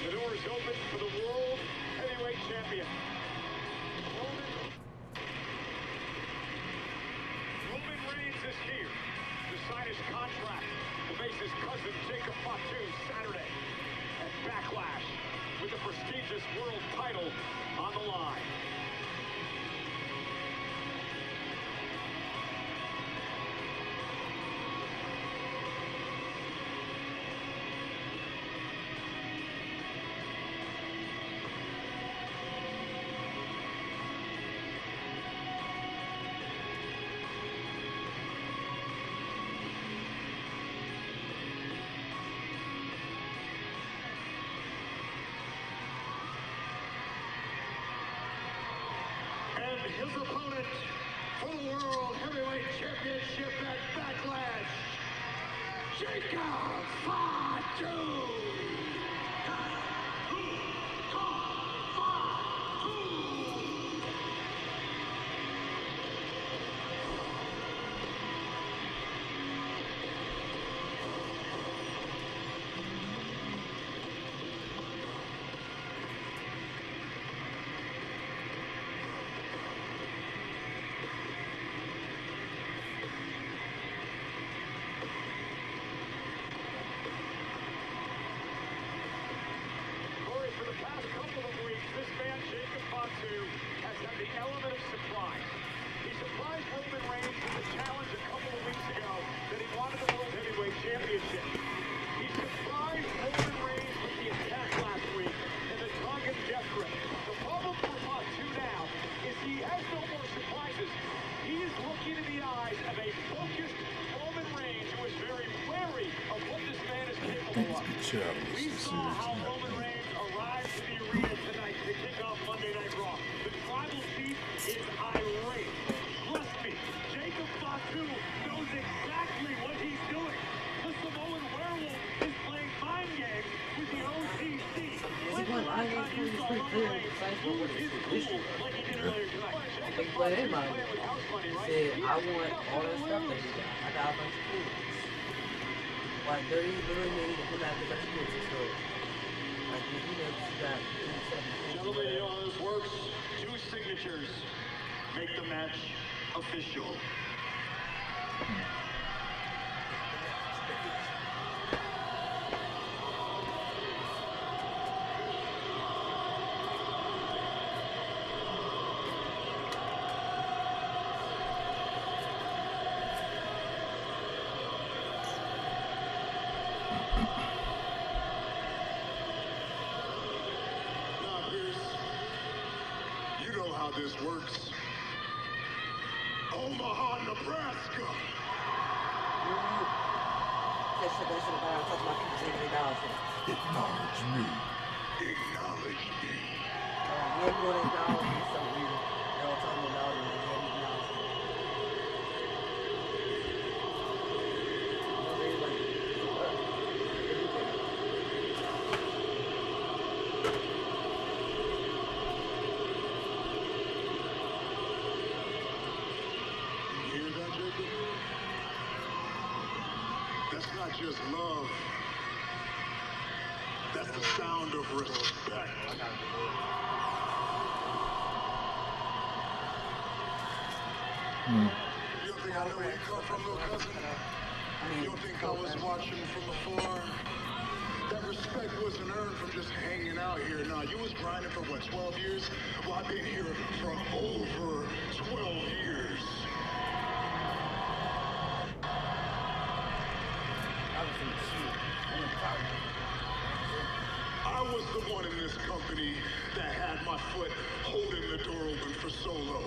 The door is open for the World Heavyweight Champion. Roman Reigns is here to sign his contract to face his cousin Jacob Fatu Saturday at Backlash with the prestigious world title on the line. And his opponent for the World Heavyweight Championship at Backlash, Jacob Fatu. surprise. He surprised Roman Reigns with a challenge a couple of weeks ago that he wanted the World Heavyweight Championship. He surprised Roman Reigns with the attack last week and the tongue and death grip. The problem for Fatu now is he has no more surprises. He is looking in the eyes of a focused Roman Reigns who is very wary of what this man is capable of. We saw how Roman Reigns arrived to the arena tonight to kick off Monday Night Raw. The tribal chief is irate. Trust me, Jacob Fatu knows exactly what he's doing. The Samoan werewolf is playing mind games with the OTC. When's the last time you saw Roman Reigns lose his cool like he did earlier tonight? They played in mind. He said, I want all that stuff that he got. I got a bunch of kids. Like, there is literally many that come out with a bunch of kids and stuff. Like, you know, you got 7 Gentlemen, you know how this works. 2 signatures make the match official. This works. Omaha, Nebraska. Acknowledge me. Acknowledge just love. That's the sound of respect. You don't think I know where you come from, little cousin? You don't think I was watching from afar? That respect wasn't earned from just hanging out here. Nah, you was grinding for what, 12 years? Well, I've been here for over 12 years. I was the one in this company that had my foot holding the door open for Solo.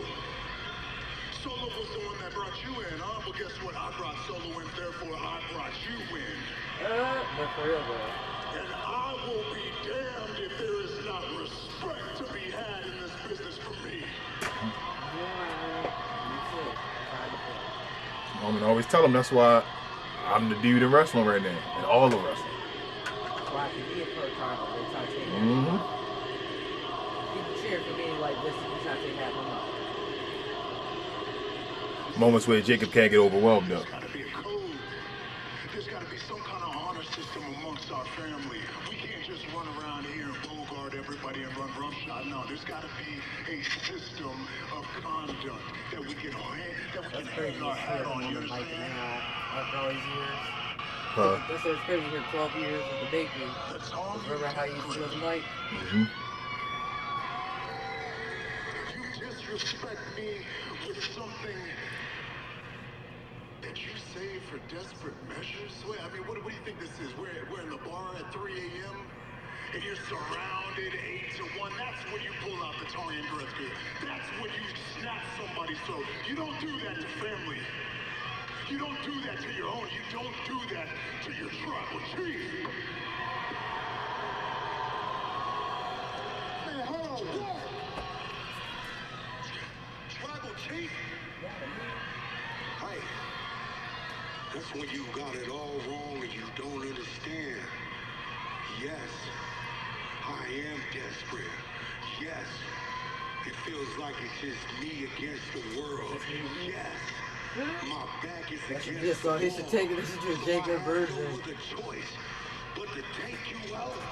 Solo was the one that brought you in, huh? Well, guess what? I brought Solo in, therefore I brought you in. But for real, bro. And I will be damned if there is not respect to be had in this business for me. I'm gonna always tell them that's why I'm the dude in wrestling right now, and all of wrestling. Mm-hmm. People cheer for me like this. He's not taking half my mouth. Moments where Jacob can't get overwhelmed though. There's gotta be a code. There's gotta be some kind of honor system amongst our family. We can't just run around here and bogart everybody and run roughshod. No, there's gotta be a system of conduct that we can hang our hat on. You understand? After all these years. That's it's crazy here 12 years with the bakery. Remember how you used to live like? Mm-hmm. You disrespect me with something that you say for desperate measures? Wait, I mean, what do you think this is? We're in the bar at 3 a.m. and you're surrounded 8 to 1. That's when you pull out the Tongan Gretzky. That's when you snap somebody's throat. You don't do that to family. You don't do that to your own. You don't do that to your tribal chief. Man, hold on. What? Tribal chief? Hey, that's when you got it all wrong and you don't understand. Yes, I am desperate. Yes, it feels like it's just me against the world. Yes. My back is against this one. He should take it. This is just Jacob version. With a choice, but to take you out,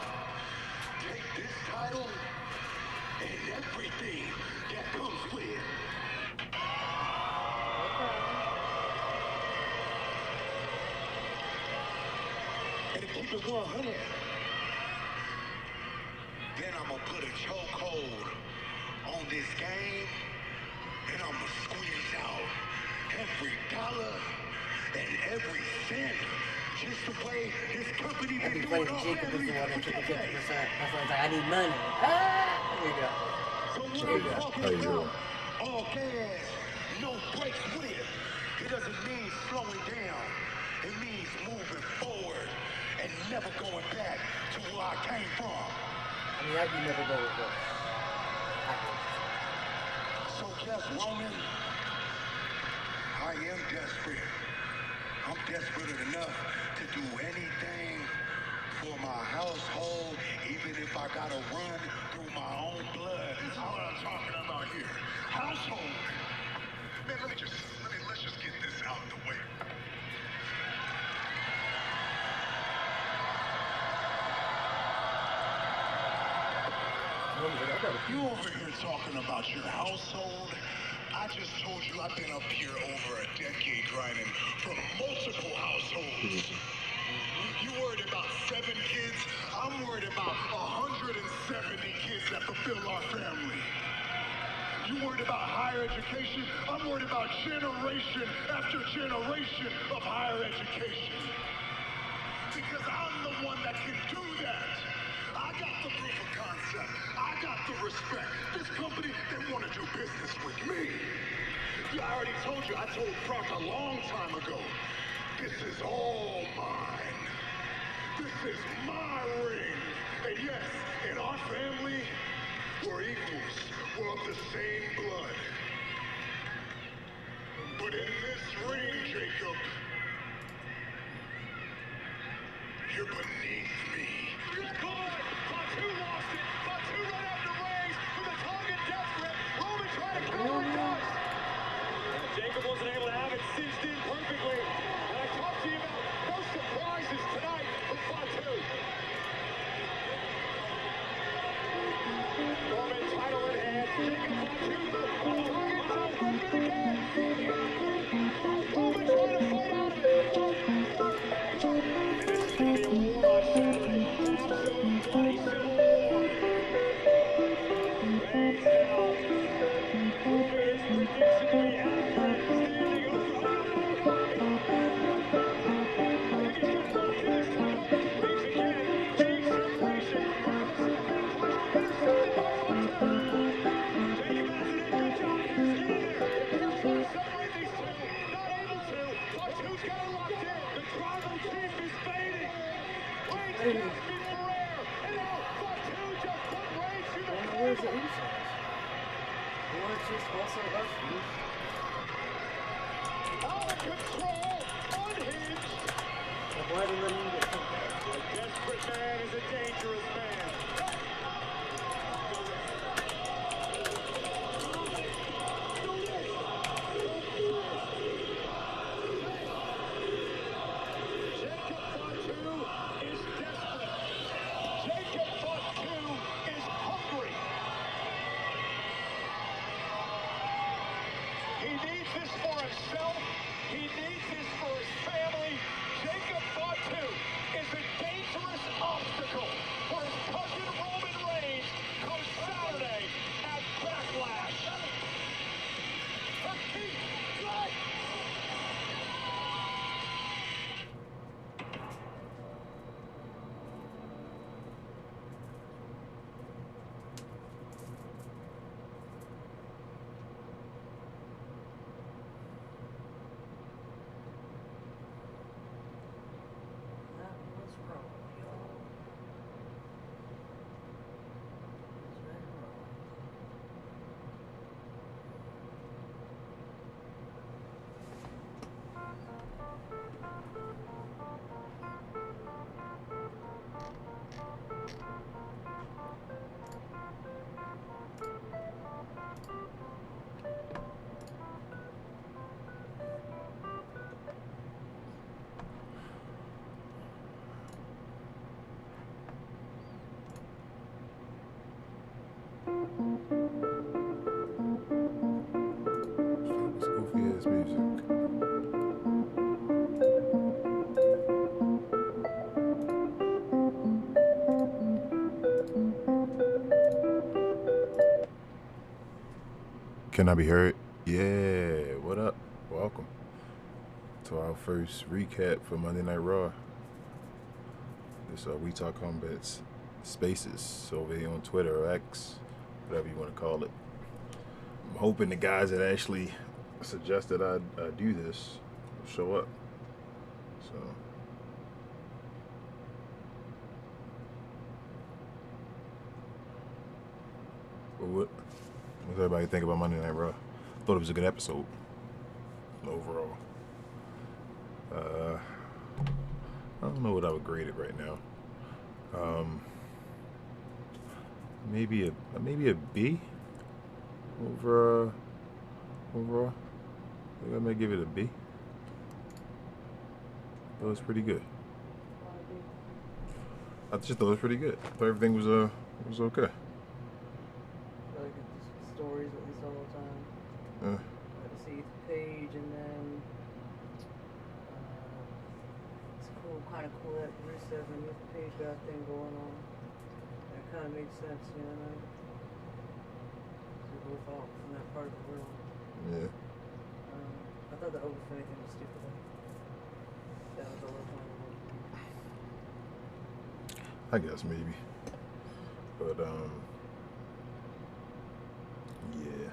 take this title, and everything that comes with it. And to keep it 100, then I'm gonna put a chokehold on this game and I'ma squeeze out every dollar and every cent. Just the way this company That'd been be funny doing if all Jacob was the one that took the 50%. That's why I was like, I need money. Here you go. So what There you I'm go. talking about, all gas, no brakes with it. It doesn't mean slowing down. It means moving forward and never going back to where I came from. I mean, I could never go with this. So yes, Roman, I am desperate. I'm desperate enough to do anything for my household, even if I gotta run through my own blood. This is what I'm talking about here. Household. Man, let's just get this out of the way. You over here talking about your household? I just told you I've been up here over a decade grinding for multiple households. You worried about 7 kids? I'm worried about 170 kids that fulfill our family. You worried about higher education? I'm worried about generation after generation of higher education. Because I'm the one that can do that. I got the proof of concept. I got the respect. This company, they want to do business with me. Yeah, I already told you. I told Brock a long time ago. This is all mine. This is my ring. And yes, in our family, we're equals. We're of the same blood. But in this ring, Jacob, you're beneath me. Come on! Fatu lost it! Fatu right after Reigns with a tongue and death grip. Roman tried to counter it dust. Jacob wasn't able to have it cinched in perfectly. And I talked to you about no surprises tonight with Fatu. Roman title in hand. Jacob Fatu on the tongue and death grip again. Roman trying to fight out of it. And this is going to be a war on Saturday. An absolute bloody civil war. Reigns now moving his prediction to be accurate, standing over. I think he's going to block this time. Reigns again. Change separation. Intercepted by Fatu. Jacob has it in. Good job. He's getting there. He's trying to separate these two. Not able to. Fatu's got it locked in. The tribal chief is fading. Reigns can't be for air. And now Fatu just put Reigns through the Where's the corner. inside? Or it's just also us, dude. Out of control. Unhinged. Why did they let him get picked up? A desperate man is a dangerous man. Jacob Fatu is desperate. Jacob Fatu is hungry. He needs this for himself. He needs this for his family. Jacob Fatu is a dangerous obstacle for his cousin Roman Reigns come Saturday at Backlash. That was wrong, y'all. That's very wrong. This goofy ass music. Can I be heard? to our first recap for Monday Night Raw. This We Talk Combat's Spaces over here on Twitter or X, whatever you want to call it. I'm hoping the guys that actually suggested I do this will show up. So. What does everybody think about Monday Night Raw? Thought it was a good episode overall. I don't know what I would grade it right now. Maybe a B overall. I think I may give it a B. It was pretty good. I just thought it was pretty good. I thought everything was okay. I feel like it's stories at least all the time. Got to see Paige, and then it's kind of cool that Rusev and Paige got a thing going on. That kind of makes sense, you know what I mean? They're both off from that part of the world. Yeah. I thought the Overfit thing was stupid. That was a little fun. I guess maybe. But yeah.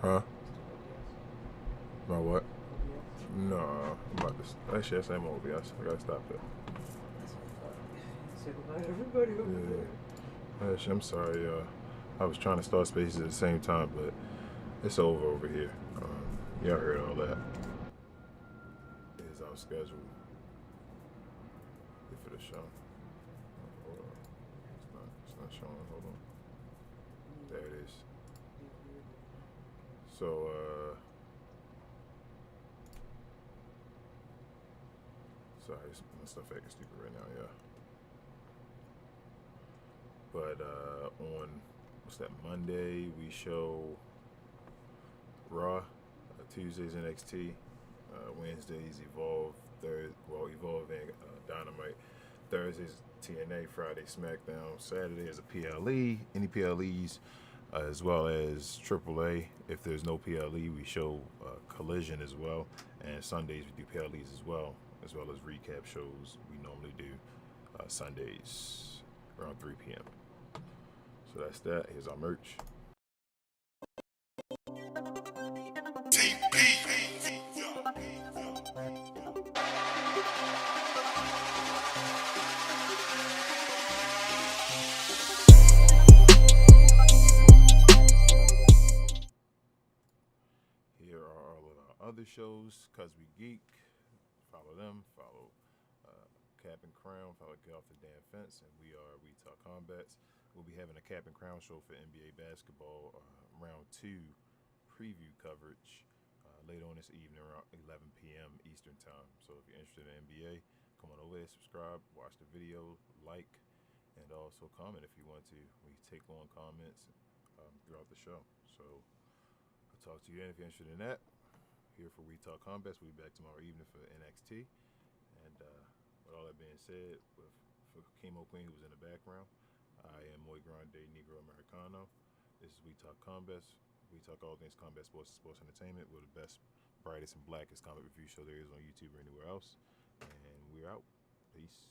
Huh? My what? No, I'm about to. Actually, that's same OBS. I gotta stop that. Say goodbye to everybody over there. Actually, I'm sorry. I was trying to start Spaces at the same time, but it's over here. Y'all heard all that. Here's our schedule for the show. Hold on. It's not showing. Hold on. There it is. So, sorry, my stuff acting stupid right now, yeah. But on what's that? Monday we show Raw, Tuesdays NXT, Wednesdays Evolve, Evolve and Dynamite, Thursdays TNA, Friday SmackDown, Saturday is a PLE, any PLEs, as well as AAA. If there's no PLE, we show Collision as well, and Sundays we do PLEs as well as recap shows we normally do Sundays around 3 p.m. So that's that. Here's our merch. Here are all of our other shows. Cause We Geek. Follow them. Follow Cap and Crown. Follow Get Off the Damn Fence. And we Talk Combats. We'll be having a Cap and Crown show for NBA basketball round 2 preview coverage later on this evening around 11 p.m. Eastern time. So if you're interested in NBA, come on over there, subscribe, watch the video, like, and also comment if you want to. We take on comments throughout the show. So I'll talk to you then if you're interested in that. Here for We Talk Combats. We'll be back tomorrow evening for NXT. And with all that being said, for Chemo Queen, who's in the background, I am Muy Grande Negro Americano. This is We Talk Combats. We talk all things combat sports and sports entertainment. We're the best, brightest, and blackest combat review show there is on YouTube or anywhere else. And we're out. Peace.